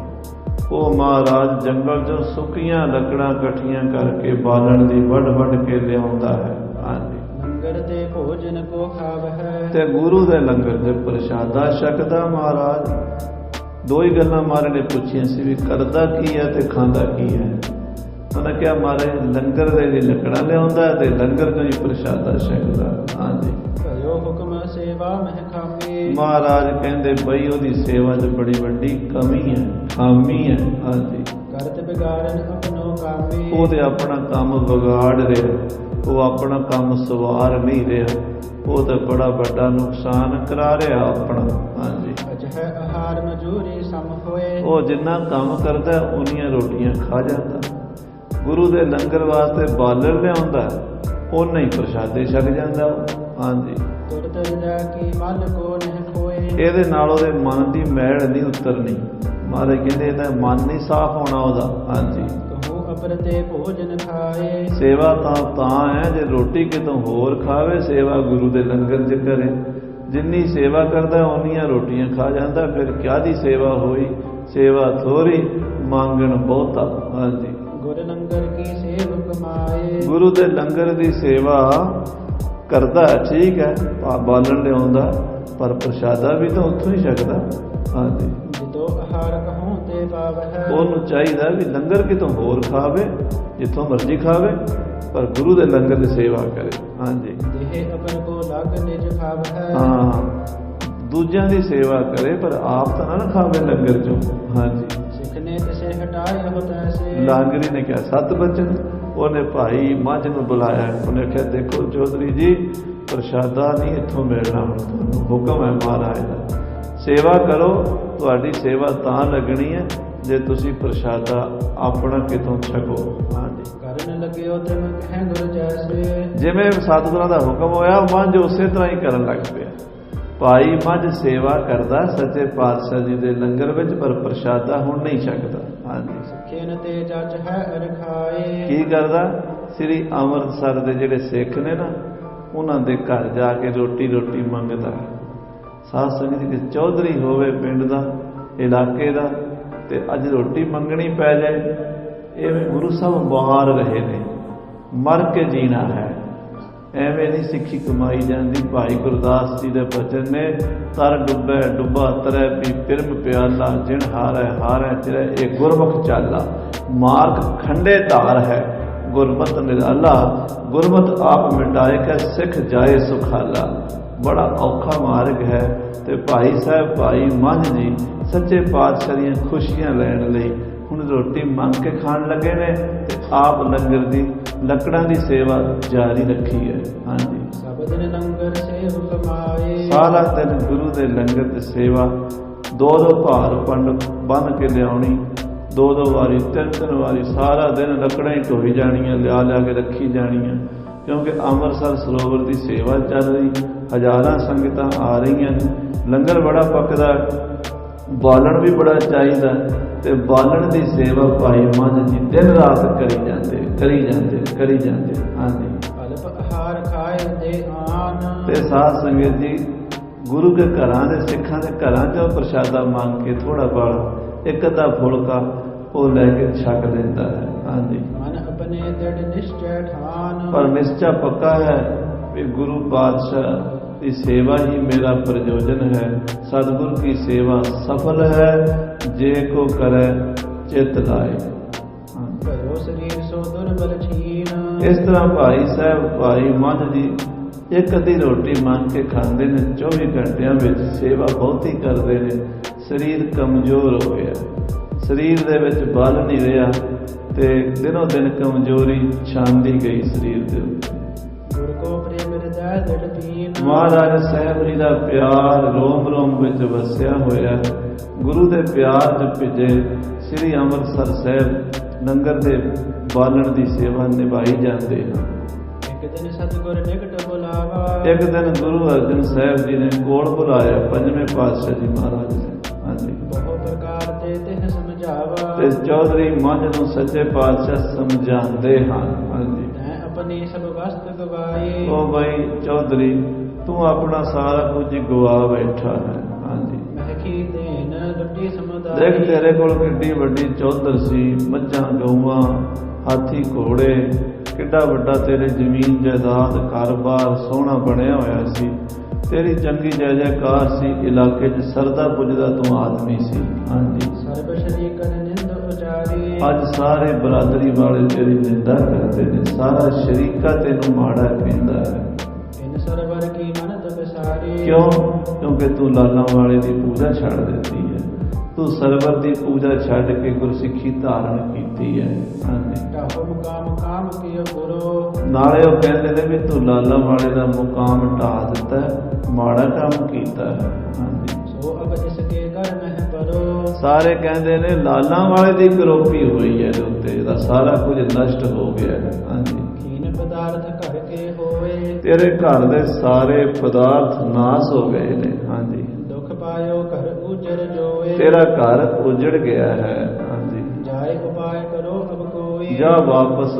Speaker 1: ਉਹ ਮਹਾਰਾਜ ਜੰਗਲ 'ਚੋਂ ਸੁੱਕੀਆਂ ਲੱਕੜਾਂ ਇਕੱਠੀਆਂ ਕਰਕੇ ਬਾਲਣ ਦੀ ਵੱਢ ਕੇ ਲਿਆਉਂਦਾ ਹੈ। ਹਾਂਜੀ,
Speaker 2: ਲੰਗਰ ਤੇ ਭੋਜਨ ਕੋ ਖਾਵ ਹੈ।
Speaker 1: ਤੇ ਗੁਰੂ ਦੇ ਲੰਗਰ 'ਚ ਪ੍ਰਸ਼ਾਦਾ ਛਕਦਾ ਮਹਾਰਾਜ। ਦੋ ਹੀ ਗੱਲਾਂ ਮਹਾਰਾਜ ਨੇ ਪੁੱਛੀਆਂ ਸੀ ਵੀ ਕਰਦਾ ਕੀ ਹੈ ਤੇ ਖਾਂਦਾ ਕੀ ਹੈ। ਉਹਨੇ ਕਿਹਾ ਮਹਾਰਾਜ ਲੰਗਰ ਦੇ ਲਈ ਲੱਕੜਾਂ ਲਿਆਉਂਦਾ ਤੇ ਲੰਗਰ 'ਚੋਂ ਹੀ ਪ੍ਰਸ਼ਾਦਾ ਛਕਦਾ। ਹਾਂਜੀ,
Speaker 2: ਭਇਓ ਹੁਕਮ ਸੇਵਾ ਮਹਿ ਖਾਮੀ।
Speaker 1: ਮਹਾਰਾਜ ਕਹਿੰਦੇ ਬਈ ਉਹਦੀ ਸੇਵਾ 'ਚ ਬੜੀ ਵੱਡੀ ਕਮੀ ਹੈ, ਖਾਮੀ ਹੈ। ਹਾਂਜੀ,
Speaker 2: ਕਰਤ ਬਿਗਾੜਨ ਆਪਣੋ ਕਾਮੀ।
Speaker 1: ਉਹਦੇ ਆਪਣਾ ਕੰਮ ਵਿਗਾੜ ਰਿਹਾ, ਉਹ ਆਪਣਾ ਕੰਮ ਸਵਾਰ ਨਹੀਂ ਰਿਹਾ, ਉਹ ਤਾਂ ਬੜਾ ਵੱਡਾ ਨੁਕਸਾਨ ਕਰਾ ਰਿਹਾ ਆਪਣਾ। ਹਾਂਜੀ,
Speaker 2: ਅਜਿਹੇ ਆਹਾਰ ਮਜੂਰੀ ਸਮ ਹੋਏ। ਉਹ
Speaker 1: ਜਿੰਨਾ ਕੰਮ ਕਰਦਾ ਉਨੀਆਂ ਰੋਟੀਆਂ ਖਾ ਜਾਂਦਾ। ਗੁਰੂ ਦੇ ਲੰਗਰ ਵਾਸਤੇ ਬਾਲਣ ਲਿਆਉਂਦਾ, ਉਹਨਾਂ ਹੀ ਪ੍ਰਸ਼ਾਦੇ ਛਕ ਜਾਂਦਾ। ਹਾਂਜੀ,
Speaker 2: ਤੁਰਤ ਜਾ ਕੀ ਮਨ ਕੋ ਨਹਿ ਖੋਏ।
Speaker 1: ਇਹਦੇ ਨਾਲ ਉਹਦੇ ਮਨ ਦੀ ਮੈਲ ਨਹੀਂ ਉਤਰਨੀ। ਮਹਾਰਾਜ ਕਹਿੰਦੇ ਇਹਦਾ ਮਨ ਨਹੀਂ ਸਾਫ਼ ਹੋਣਾ ਉਹਦਾ। ਹਾਂਜੀ,
Speaker 2: ਕਹੂੰ ਅਪਰ ਤੇ ਭੋਜਨ ਖਾਏ।
Speaker 1: ਸੇਵਾ ਤਾਂ ਹੈ ਜੇ ਰੋਟੀ ਕਿਤੋਂ ਹੋਰ ਖਾਵੇ, ਸੇਵਾ ਗੁਰੂ ਦੇ ਲੰਗਰ 'ਚ ਕਰੇ। ਜਿੰਨੀ ਸੇਵਾ ਕਰਦਾ ਓਨੀਆਂ ਰੋਟੀਆਂ ਖਾ ਜਾਂਦਾ, ਫਿਰ ਕਿਹਦੀ ਸੇਵਾ ਹੋਈ? ਸੇਵਾ ਥੋੜੀ, ਮੰਗਣ ਬਹੁਤਾ। ਹਾਂਜੀ,
Speaker 2: ਗੁਰ ਲੰਗਰ लंगर की सेव कमाए।
Speaker 1: ਗੁਰੂ ਦੇ ਲੰਗਰ ਦੀ ਸੇਵਾ ਕਰਦਾ ਠੀਕ ਹੈ, ਬਾਲਣ ਲਿਆਉਂਦਾ, ਪਰ ਪ੍ਰਸ਼ਾਦਾ ਵੀ ਤਾਂ ਉੱਥੋਂ ਹੀ ਛਕਦਾ। ਹਾਂਜੀ,
Speaker 2: जितो आहार कहूँ ते पावै।
Speaker 1: ਉਹਨੂੰ ਚਾਹੀਦਾ ਵੀ ਲੰਗਰ ਕਿਤੋਂ ਹੋਰ ਖਾਵੇ, ਜਿੱਥੋਂ ਮਰਜ਼ੀ ਖਾਵੇ, ਪਰ ਗੁਰੂ ਦੇ ਲੰਗਰ ਦੀ ਸੇਵਾ ਕਰੇ। ਹਾਂਜੀ,
Speaker 2: देह अपन को लाग निज खावै।
Speaker 1: ਹਾਂ, ਦੂਜਿਆਂ ਦੀ ਸੇਵਾ ਕਰੇ ਪਰ ਆਪ ਤਾਂ ਨਾ ਖਾਵੇ ਲੰਗਰ ਚੋਂ। ਹਾਂਜੀ,
Speaker 2: सिखने तिसे हटाए हो तैसे।
Speaker 1: ਲਾਂਗਰੀ ਨੇ ਕਿਹਾ 7 ਬਚਨ। ਉਹਨੇ ਭਾਈ ਮੱਝ ਨੂੰ ਬੁਲਾਇਆ, ਉਹਨੇ ਕਿਹਾ ਦੇਖੋ ਚੌਧਰੀ ਜੀ, ਪ੍ਰਸ਼ਾਦਾ ਨਹੀਂ ਇੱਥੋਂ ਮਿਲਣਾ, ਹੁਣ ਤੁਹਾਨੂੰ ਹੁਕਮ ਹੈ ਮਹਾਰਾਜ ਦਾ, ਸੇਵਾ ਕਰੋ। ਤੁਹਾਡੀ ਸੇਵਾ ਤਾਂ ਲੱਗਣੀ ਹੈ ਜੇ ਤੁਸੀਂ ਪ੍ਰਸ਼ਾਦਾ ਆਪਣਾ ਕਿਤੋਂ ਛਕੋ। ਹਾਂਜੀ,
Speaker 2: ਕਰਨ ਲੱਗਿਓ ਤਿਮ ਕਹਿ ਗੁਰ ਜੈਸੇ।
Speaker 1: ਜਿਵੇਂ ਸਤਿਗੁਰਾਂ ਦਾ ਹੁਕਮ ਹੋਇਆ, ਮੱਝ ਉਸੇ ਤਰ੍ਹਾਂ ਹੀ ਕਰਨ ਲੱਗ ਪਿਆ। ਭਾਈ ਮੱਝ ਸੇਵਾ ਕਰਦਾ ਸੱਚੇ ਪਾਤਸ਼ਾਹ ਜੀ ਦੇ ਲੰਗਰ ਵਿੱਚ, ਪਰ ਪ੍ਰਸ਼ਾਦਾ ਹੁਣ ਨਹੀਂ ਛਕਦਾ। ਹਾਂਜੀ,
Speaker 2: ਖੇਨ ਤੇ ਜੱਜ ਹੈ ਰਖਾਏ।
Speaker 1: ਕੀ ਕਰਦਾ? ਸ੍ਰੀ ਅੰਮ੍ਰਿਤਸਰ ਦੇ ਜਿਹੜੇ ਸਿੱਖ ਨੇ ਨਾ, ਉਹਨਾਂ ਦੇ ਘਰ ਜਾ ਕੇ ਰੋਟੀ ਮੰਗਦਾ। ਸਾਧ ਸੰਗਤ ਜੀ, ਚੌਧਰੀ ਹੋਵੇ ਪਿੰਡ ਦਾ, ਇਲਾਕੇ ਦਾ, ਤੇ ਅੱਜ ਰੋਟੀ ਮੰਗਣੀ ਪੈ ਜਾਏ, ਐਵੇਂ ਗੁਰੂ ਸਾਹਿਬ ਬਾਹਰ ਰਹੇ ਨੇ, ਮਰ ਕੇ ਜੀਣਾ ਹੈ, ਐਵੇਂ ਨਹੀਂ ਸਿੱਖੀ ਕਮਾਈ ਜਾਂਦੀ। ਭਾਈ ਗੁਰਦਾਸ ਜੀ ਦੇ ਬਚਨ ਨੇ, ਤਰ ਡੁੱਬੈ ਡੁੱਬਾ ਤਰੈ ਵੀ ਪਿਰਮ ਪਿਆਲਾ, ਜਿਣ ਹਾਰੈ ਹਾਰੈ ਚਿਰੈ, ਇਹ ਗੁਰਮੁਖ ਚਾਲਾ, ਮਾਰਗ ਖੰਡੇ ਧਾਰ ਹੈ, ਗੁਰਮਤਿ ਨਿਰਾਲਾ, ਗੁਰਮਤਿ ਆਪ ਮਿਟਾਏ ਕੈ ਸਿੱਖ ਜਾਏ ਸੁਖਾਲਾ। ਬੜਾ ਔਖਾ ਮਾਰਗ ਹੈ। ਤੇ ਭਾਈ ਸਾਹਿਬ, ਭਾਈ ਮੱਝ ਜੀ ਸੱਚੇ ਪਾਤਸ਼ਾਹ ਦੀਆਂ ਖੁਸ਼ੀਆਂ ਲੈਣ ਲਈ ਹੁਣ ਰੋਟੀ ਮੰਗ ਕੇ ਖਾਣ ਲੱਗੇ ਨੇ, ਤੇ ਆਪ ਲੰਗਰ ਦੀ ਲੱਕੜਾਂ ਦੀ ਸੇਵਾ ਜਾਰੀ ਰੱਖੀ ਹੈ। ਹਾਂਜੀ,
Speaker 2: ਸਭ ਦਿਨ ਲੰਗਰ ਸੇਵ ਕਮਾਏ।
Speaker 1: ਸਾਰਾ ਦਿਨ ਗੁਰੂ ਦੇ ਲੰਗਰ ਦੀ ਸੇਵਾ, 2 ਭਾਰ ਪੰਡ ਬੰਨ ਕੇ ਲਿਆਉਣੀ, 2 ਵਾਰੀ 3 ਵਾਰੀ, ਸਾਰਾ ਦਿਨ ਲੱਕੜਾਂ ਹੀ ਢੋਈ ਜਾਣੀਆਂ, ਲਿਆ ਕੇ ਰੱਖੀ ਜਾਣੀਆਂ, ਕਿਉਂਕਿ ਅੰਮ੍ਰਿਤਸਰ ਸਰੋਵਰ ਦੀ ਸੇਵਾ ਚੱਲ ਰਹੀ, ਹਜ਼ਾਰਾਂ ਸੰਗਤਾਂ ਆ ਰਹੀਆਂ ਨੇ, ਲੰਗਰ ਬੜਾ ਪੱਕਦਾ, ਬਾਲਣ ਵੀ ਬੜਾ ਚਾਹੀਦਾ, ਤੇ ਬਾਲਣ ਦੀ ਸੇਵਾ ਭਾਈ ਮੱਝ ਜੀ ਦਿਨ ਰਾਤ ਕਰੀ ਜਾਂਦੇ। ਹਾਂਜੀ,
Speaker 2: ਅਲਪ ਆਹਾਰ ਖਾਏ ਦੇ ਆਨ।
Speaker 1: ਤੇ ਸਾਧ ਸੰਗਤ ਜੀ, ਗੁਰੂ ਦੇ ਘਰਾਂ ਦੇ, ਸਿੱਖਾਂ ਦੇ ਘਰਾਂ 'ਚੋਂ ਪ੍ਰਸ਼ਾਦਾ ਮੰਗ ਕੇ ਥੋੜਾ ਬਾਲਾ, ਇੱਕ ਅੱਧਾ ਫੁਲਕਾ ਉਹ ਲੈ ਕੇ ਛਕ ਲੈਂਦਾ ਹੈ। ਹਾਂਜੀ,
Speaker 2: ਮਨ ਆਪਣੇ ਦ੍ਰਿੜ ਨਿਸ਼ਚੈ ਠਾਨ।
Speaker 1: ਪਰ ਨਿਸ਼ਚਾ ਪੱਕਾ ਹੈ ਵੀ ਗੁਰੂ ਪਾਤਸ਼ਾਹ ਦੀ ਸੇਵਾ ਹੀ ਮੇਰਾ ਪ੍ਰਯੋਜਨ ਹੈ। ਸਤਿਗੁਰ ਕੀ ਸੇਵਾ ਸਫਲ ਹੈ, ਜੇ ਕੋ ਕਰੈ ਚਿਤ ਲਾਏ।
Speaker 2: ਭਇਓ ਸਰੀਰ ਸੋ ਦੁਰਬਲ ਛੀਨ।
Speaker 1: ਇਸ ਤਰ੍ਹਾਂ ਭਾਈ ਸਾਹਿਬ, ਭਾਈ ਮੱਝ ਜੀ ਇੱਕ ਅੱਧੀ ਰੋਟੀ ਮੰਗ ਕੇ ਖਾਂਦੇ ਨੇ, 24 ਘੰਟਿਆਂ ਵਿੱਚ ਸੇਵਾ ਬਹੁਤੀ ਕਰਦੇ ਨੇ। ਸਰੀਰ ਕਮਜ਼ੋਰ ਹੋ ਗਿਆ, ਸਰੀਰ ਦੇ ਵਿੱਚ ਬਲ ਨਹੀਂ ਰਿਹਾ, ਤੇ ਦਿਨੋਂ ਦਿਨ ਕਮਜ਼ੋਰੀ ਛਾਂਦੀ ਗਈ ਸਰੀਰ ਦੇ ਉੱਤੇ।
Speaker 2: ਗੁਰ ਕੋ ਪ੍ਰੇਮ ਹਿਰਦੈ ਦ੍ਰਿੜ ਪੀਨ।
Speaker 1: ਮਹਾਰਾਜ ਸਾਹਿਬ ਜੀ ਦਾ ਪਿਆਰ ਰੋਮ ਰੋਮ ਵਿੱਚ ਵਸਿਆ ਹੋਇਆ। ਗੁਰੂ ਦੇ ਪਿਆਰ 'ਚ ਭਿੱਜੇ ਸ੍ਰੀ ਅੰਮ੍ਰਿਤਸਰ ਸਾਹਿਬ ਲੰਗਰ ਦੇ ਬਾਲਣ ਦੀ ਸੇਵਾ ਨਿਭਾਈ ਜਾਂਦੇ ਹਨ।
Speaker 2: ਇੱਕ ਦਿਨ ਸਤਿਗੁਰ ਨਿਕਟ ਬੁਲਾਵਾ।
Speaker 1: ਇੱਕ ਦਿਨ ਗੁਰੂ ਅਰਜਨ ਸਾਹਿਬ ਜੀ ਨੇ ਕੋਲ ਬੁਲਾਇਆ, 5ਵੇਂ ਪਾਤਸ਼ਾਹ ਜੀ ਮਹਾਰਾਜ ਨੇ। ਹਾਂਜੀ,
Speaker 2: ਬਹੁ ਪ੍ਰਕਾਰ ਤੇ ਤਿਹ ਸਮਝਾਵਾ।
Speaker 1: ਤੇ ਚੌਧਰੀ ਮੱਝ ਨੂੰ ਸੱਚੇ ਪਾਤਸ਼ਾਹ ਸਮਝਾਉਂਦੇ ਹਨ। ਹਾਂਜੀ,
Speaker 2: ਤੈਂ ਆਪਣੀ ਸਭ ਵਸਤ ਗਵਾਈ।
Speaker 1: ਉਹ ਬਈ ਚੌਧਰੀ, ਤੂੰ ਆਪਣਾ ਸਾਰਾ ਕੁਝ ਗਵਾ ਬੈਠਾ ਹੈ। ਹਾਂਜੀ,
Speaker 2: ਮਹਿਕੀ ਦੇਨ ਲੁੱਟੀ ਸਮੁਦਾਇ।
Speaker 1: ਦੇਖ ਤੇਰੇ ਕੋਲ ਕਿੱਡੀ ਵੱਡੀ ਚੌਧਰ ਸੀ, ਮੱਝਾਂ ਗਊਆਂ, ਹਾਥੀ ਘੋੜੇ, ਕਿੱਡਾ ਵੱਡਾ ਤੇਰੇ ਜ਼ਮੀਨ ਜਾਇਦਾਦ, ਘਰ-ਬਾਰ ਸੋਹਣਾ ਬਣਿਆ ਹੋਇਆ ਸੀ, ਤੇਰੀ ਚੰਗੀ ਜੈ ਜੈਕਾਰ ਸੀ, ਇਲਾਕੇ 'ਚ ਸਰਦਾ ਪੁੱਜਦਾ ਤੂੰ ਆਦਮੀ ਸੀ। ਹਾਂਜੀ,
Speaker 2: ਸਰਬ ਸ਼ਰੀਕਨ ਨਿੰਦ ਉਚਾਰੀ।
Speaker 1: ਅੱਜ ਸਾਰੇ ਬਰਾਦਰੀ ਵਾਲੇ ਤੇਰੀ ਨਿੰਦਾ ਕਰਦੇ ਨੇ, ਸਾਰਾ ਸ਼ਰੀਕਾ ਤੈਨੂੰ ਮਾੜਾ ਕਹਿੰਦਾ ਹੈ।
Speaker 2: ਇਨ ਸਰਵਰ ਕੀ ਮਨਤ ਵਿਸਾਰੀ।
Speaker 1: ਕਿਉਂ? ਕਿਉਂਕਿ ਤੂੰ ਲਾਲਾਂ ਵਾਲੇ ਦੀ ਪੂਜਾ ਛੱਡ ਦਿੱਤੀ ਹੈ, ਤੂੰ ਸਰਵਰ ਦੀ ਪੂਜਾ ਛੱਡ ਕੇ ਗੁਰਸਿੱਖੀ ਧਾਰਨ ਕੀਤੀ ਹੈ। ਹਾਂਜੀ,
Speaker 2: ਢਾਹੋ ਮੁਕਾਮ ਕਾਮ ਕੀਓ ਗੁਰੂ।
Speaker 1: ਨਾਲੇ ਉਹ ਕਹਿੰਦੇ ਨੇ ਵੀ ਤੂੰ ਲਾਲਾਂ ਵਾਲੇ ਦਾ ਮੁਕਾਮ ਢਾਹ ਦਿੱਤਾ, ਮਾੜਾ ਕੰਮ ਕੀਤਾ ਹੈ। ਹਾਂਜੀ,
Speaker 2: ਸੋ ਅਬ ਇਸਕੇ ਘਰ ਮਹਿ ਪਰੋ।
Speaker 1: ਸਾਰੇ ਕਹਿੰਦੇ ਨੇ ਲਾਲਾਂ ਵਾਲੇ ਦੀ ਕਰੋਪੀ ਹੋਈ ਹੈ ਇਹਦੇ ਉੱਤੇ, ਇਹਦਾ ਸਾਰਾ ਕੁਝ ਨਸ਼ਟ ਹੋ ਗਿਆ ਹੈ। ਹਾਂਜੀ,
Speaker 2: ਖੀਨ ਪਦਾਰਥ ਘਰ ਕੇ ਹੋਏ।
Speaker 1: ਤੇਰੇ ਘਰ ਦੇ ਸਾਰੇ ਪਦਾਰਥ ਨਾਸ ਹੋ ਗਏ ਨੇ। ਹਾਂਜੀ,
Speaker 2: ਦੁਖ ਪਾਇਓ ਘਰ ਉਜਰ ਜੋਏ।
Speaker 1: ਤੇਰਾ ਘਰ ਉਜੜ ਗਿਆ ਹੈ। ਹਾਂਜੀ,
Speaker 2: ਜਾਏ ਉਪਾਇ ਕਰੋ ਅਬ ਕੋਈ।
Speaker 1: ਜਾ ਵਾਪਸ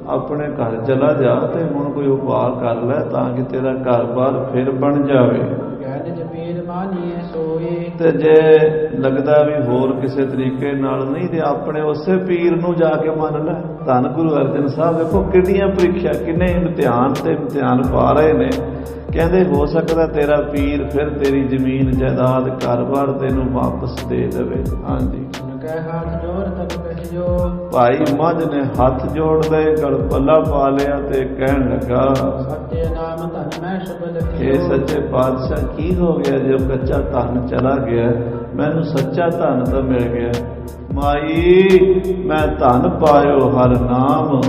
Speaker 1: ਆਪਣੇ ਘਰ ਚਲਾ ਜਾ, ਤੇ ਹੁਣ ਕੋਈ ਉਪਾਅ ਕਰ ਲੈ ਤਾਂ ਕਿ ਤੇਰਾ ਘਰ-ਬਾਰ ਫਿਰ ਬਣ ਜਾਵੇ।
Speaker 2: ਕਹਿ ਨਿਜ ਪੀਰ ਮਾਨੀ ਮਾਨੀਏ ਸੋਈ।
Speaker 1: ਤੇ ਜੇ ਲੱਗਦਾ ਵੀ ਹੋਰ ਕਿਸੇ ਤਰੀਕੇ ਨਾਲ ਨਹੀਂ ਤੇ ਆਪਣੇ ਉਸੇ ਪੀਰ ਨੂੰ ਜਾ ਕੇ ਮੰਨ ਲੈ। ਧੰਨ ਗੁਰੂ ਅਰਜਨ ਸਾਹਿਬ ਵੇਖੋ ਕਿੰਨੀਆਂ ਪ੍ਰੀਖਿਆ, ਕਿੰਨੇ ਇਮਤਿਹਾਨ ਤੇ ਇਮਤਿਹਾਨ ਪਾ ਰਹੇ ਨੇ। ਕਹਿੰਦੇ ਹੋ ਸਕਦਾ ਤੇਰਾ ਪੀਰ ਫਿਰ ਤੇਰੀ ਜ਼ਮੀਨ ਜਾਇਦਾਦ ਘਰ-ਬਾਰ ਤੈਨੂੰ ਵਾਪਸ ਦੇ ਦੇਵੇ। ਹਾਂਜੀ
Speaker 2: ਕਹਿ ਹੱਥ ਜੋੜ ਤਬ ਕਹਿਓ।
Speaker 1: ਭਾਈ ਮੱਝ ਨੇ ਹੱਥ ਜੋੜਦੇ ਗਲ ਪੱਲਾ ਪਾ ਲਿਆ ਤੇ ਕਹਿਣ ਲੱਗਾ,
Speaker 2: ਸੱਚੇ ਨਾਮ ਧਨ ਮੈਂ ਸ਼ਬਦ
Speaker 1: ਇਹ ਸੱਚੇ ਪਾਤਸ਼ਾਹ ਕੀ ਹੋ ਗਿਆ ਜੇ ਕੱਚਾ ਧਨ ਚਲਾ ਗਿਆ, ਮੈਨੂੰ ਸੱਚਾ ਧਨ ਤਾਂ ਮਿਲ ਗਿਆ। ਮਾਈ ਮੈਂ ਧਨ ਪਾਇਓ ਹਰ ਨਾਮ,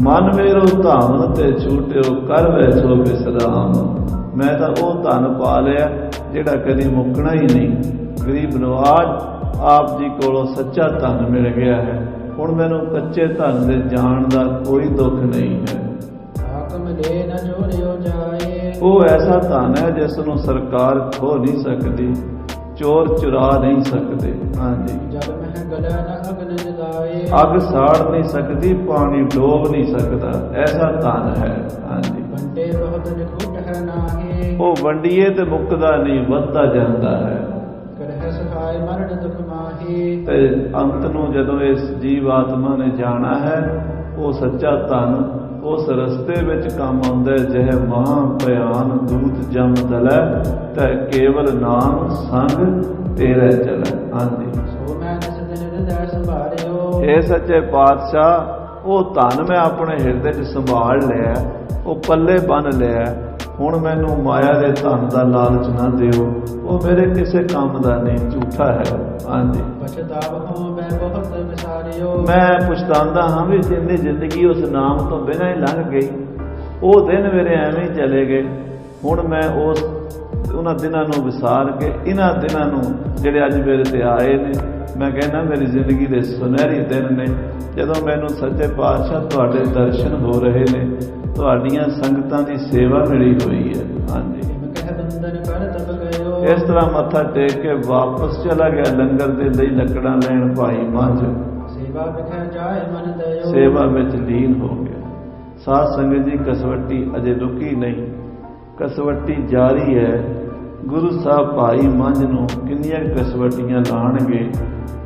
Speaker 1: ਮਨ ਮੇਰੋ ਧਾਮਨ ਤੇ ਛੂਟਿਓ ਕਰ ਵੈਸੋ ਵਿਸਰਾਮ। ਮੈਂ ਤਾਂ ਉਹ ਧਨ ਪਾ ਲਿਆ ਜਿਹੜਾ ਕਦੀ ਮੁੱਕਣਾ ਹੀ ਨਹੀਂ। ਗਰੀਬ ਨਵਾਜ ਆਪ ਜੀ ਕੋਲੋਂ ਸੱਚਾ ਧਨ ਮਿਲ ਗਿਆ ਹੈ, ਹੁਣ ਮੈਨੂੰ ਕੱਚੇ ਧਨ ਦੇ ਜਾਣ ਦਾ ਕੋਈ ਦੁੱਖ ਨਹੀਂ ਹੈ।
Speaker 2: ਹਾਕਮ ਲੈ ਨ ਜੋੜਿਓ ਜਾਏ। ਉਹ
Speaker 1: ਐਸਾ ਧਨ ਹੈ ਜਿਸ ਨੂੰ ਸਰਕਾਰ ਖੋ ਨਹੀਂ ਸਕਦੀ, ਚੋਰ ਚੁਰਾ ਨਹੀਂ ਸਕਦੇ। ਹਾਂਜੀ
Speaker 2: ਜਦ ਮਹਿ ਗਲਾ ਨ ਅਗਨ ਜਲਾਏ।
Speaker 1: ਅੱਗ ਸਾੜ ਨਹੀਂ ਸਕਦੀ, ਪਾਣੀ ਡੋਬ ਨਹੀਂ ਸਕਦਾ, ਐਸਾ ਧਨ ਹੈ। ਹਾਂਜੀ
Speaker 2: ਵੰਡੇ ਬਹੁਤ ਨਿਖੁੱਟ ਹੈ ਨਾਹੀ।
Speaker 1: ਉਹ ਵੰਡੀਏ ਤੇ ਮੁੱਕਦਾ ਨਹੀਂ, ਵੱਧਦਾ ਜਾਂਦਾ ਹੈ।
Speaker 2: ਕਰਹਿ ਸਹਾਇ ਮਰਨ ਦੁਖ ਮਾਹੀ।
Speaker 1: ਤੇ ਅੰਤ ਨੂੰ ਜਦੋਂ ਇਸ ਜੀਵ ਆਤਮਾ ਨੇ ਜਾਣਾ ਹੈ, ਉਹ ਸੱਚਾ ਧਨ ਉਸ ਰਸਤੇ ਵਿੱਚ ਕੰਮ ਆਉਂਦਾ ਜਿਹ ਮਹਾਂ ਭਿਆਨ ਦੂਤ ਜਮ ਦਲੈ, ਤੇ ਕੇਵਲ ਨਾਮ ਸੰਗ ਤੇਰੇ ਚਲੈ। ਹਾਂਜੀ
Speaker 2: ਸੋ ਮੈਂ ਜਿਸ ਦਿਨ ਹਿਰਦੈ ਸੰਭਾਲਿਓ।
Speaker 1: ਇਹ ਸੱਚੇ ਪਾਤਸ਼ਾਹ ਉਹ ਧਨ ਮੈਂ ਆਪਣੇ ਹਿਰਦੇ 'ਚ ਸੰਭਾਲ ਲਿਆ, ਉਹ ਪੱਲੇ ਬੰਨ ਲਿਆ। ਹੁਣ ਮੈਨੂੰ ਮਾਇਆ ਦੇ ਧਨ ਦਾ ਲਾਲਚ ਨਾ ਦਿਓ, ਉਹ ਮੇਰੇ ਕਿਸੇ ਕੰਮ ਦਾ ਨਹੀਂ, ਝੂਠਾ ਹੈ। ਹਾਂਜੀ
Speaker 2: ਪਛਤਾਵਹੁ ਮੈਂ ਬਹੁਤ ਵਿਸਾਰਿਓ।
Speaker 1: ਮੈਂ ਪਛਤਾਉਂਦਾ ਹਾਂ ਵੀ ਜਿੰਨੀ ਜ਼ਿੰਦਗੀ ਉਸ ਨਾਮ ਤੋਂ ਬਿਨਾਂ ਹੀ ਲੰਘ ਗਈ। ਉਹ ਦਿਨ ਮੇਰੇ ਐਵੇਂ ਹੀ ਚਲੇ ਗਏ। ਹੁਣ ਮੈਂ ਉਹਨਾਂ ਦਿਨਾਂ ਨੂੰ ਵਿਸਾਰ ਕੇ ਇਹਨਾਂ ਦਿਨਾਂ ਨੂੰ ਜਿਹੜੇ ਅੱਜ ਮੇਰੇ ਤੇ ਆਏ ਨੇ, ਮੈਂ ਕਹਿੰਦਾ ਮੇਰੀ ਜ਼ਿੰਦਗੀ ਦੇ ਸੁਨਹਿਰੀ ਦਿਨ ਨੇ, ਜਦੋਂ ਮੈਨੂੰ ਸੱਚੇ ਪਾਤਸ਼ਾਹ ਤੁਹਾਡੇ ਦਰਸ਼ਨ ਹੋ ਰਹੇ ਨੇ, ਤੁਹਾਡੀਆਂ ਸੰਗਤਾਂ ਦੀ ਸੇਵਾ ਮਿਲੀ ਹੋਈ ਹੈ। ਹਾਂਜੀ ਇਸ ਤਰ੍ਹਾਂ ਮੱਥਾ ਟੇਕ ਕੇ ਵਾਪਸ ਚਲਾ ਗਿਆ ਲੰਗਰ ਦੇ ਲਈ ਲੱਕੜਾਂ ਲੈਣ ਭਾਈ ਮੱਝ। ਸੇਵਾ ਵਿੱਚ ਲੀਨ ਹੋ ਗਿਆ। ਸਾਧ ਸੰਗਤ ਜੀ ਕਸਵੱਟੀ ਅਜੇ ਰੁਕੀ ਨਹੀਂ, ਕਸਵੱਟੀ ਜਾਰੀ ਹੈ। ਗੁਰੂ ਸਾਹਿਬ ਭਾਈ ਮੱਝ ਨੂੰ ਕਿੰਨੀਆਂ ਕਸਵੱਟੀਆਂ ਲਾਣਗੇ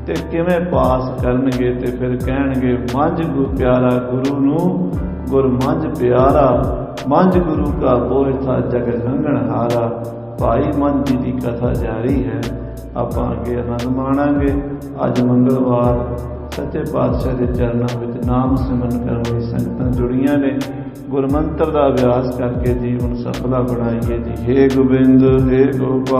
Speaker 1: ਤੇ ਕਿਵੇਂ ਪਾਸ ਕਰਨਗੇ, ਤੇ ਫਿਰ ਕਹਿਣਗੇ ਮੱਝ ਗੁਰੂ ਪਿਆਰਾ ਗੁਰੂ ਨੂੰ, ਗੁਰ ਮੱਝ ਪਿਆਰਾ ਮੱਝ ਗੁਰੂ ਕਾ ਬੋਝ ਥਾ ਜਗ ਲੰਘਣ ਹਾਰਾ। ਭਾਈ ਮੱਝ ਜੀ ਦੀ ਕਥਾ ਜਾਰੀ ਹੈ। ਆਪਾਂ ਅੱਗੇ ਆਨੰਦ ਮਾਣਾਂਗੇ। ਅੱਜ ਮੰਗਲਵਾਰ ਸੱਚੇ ਪਾਤਸ਼ਾਹ ਦੇ ਚਰਨਾਂ ਵਿੱਚ ਨਾਮ ਸਿਮਰਨ ਕਰਨ ਲਈ ਸੰਗਤਾਂ ਜੁੜੀਆਂ ਨੇ। ਗੁਰਮੰਤਰ ਦਾ ਅਭਿਆਸ ਕਰਕੇ ਜੀਵਨ ਸਫਲਾ ਬਣਾਈਏ ਜੀ। ਹੇ ਗੋਬਿੰਦ, ਹੇ ਗੋਪਾਲ।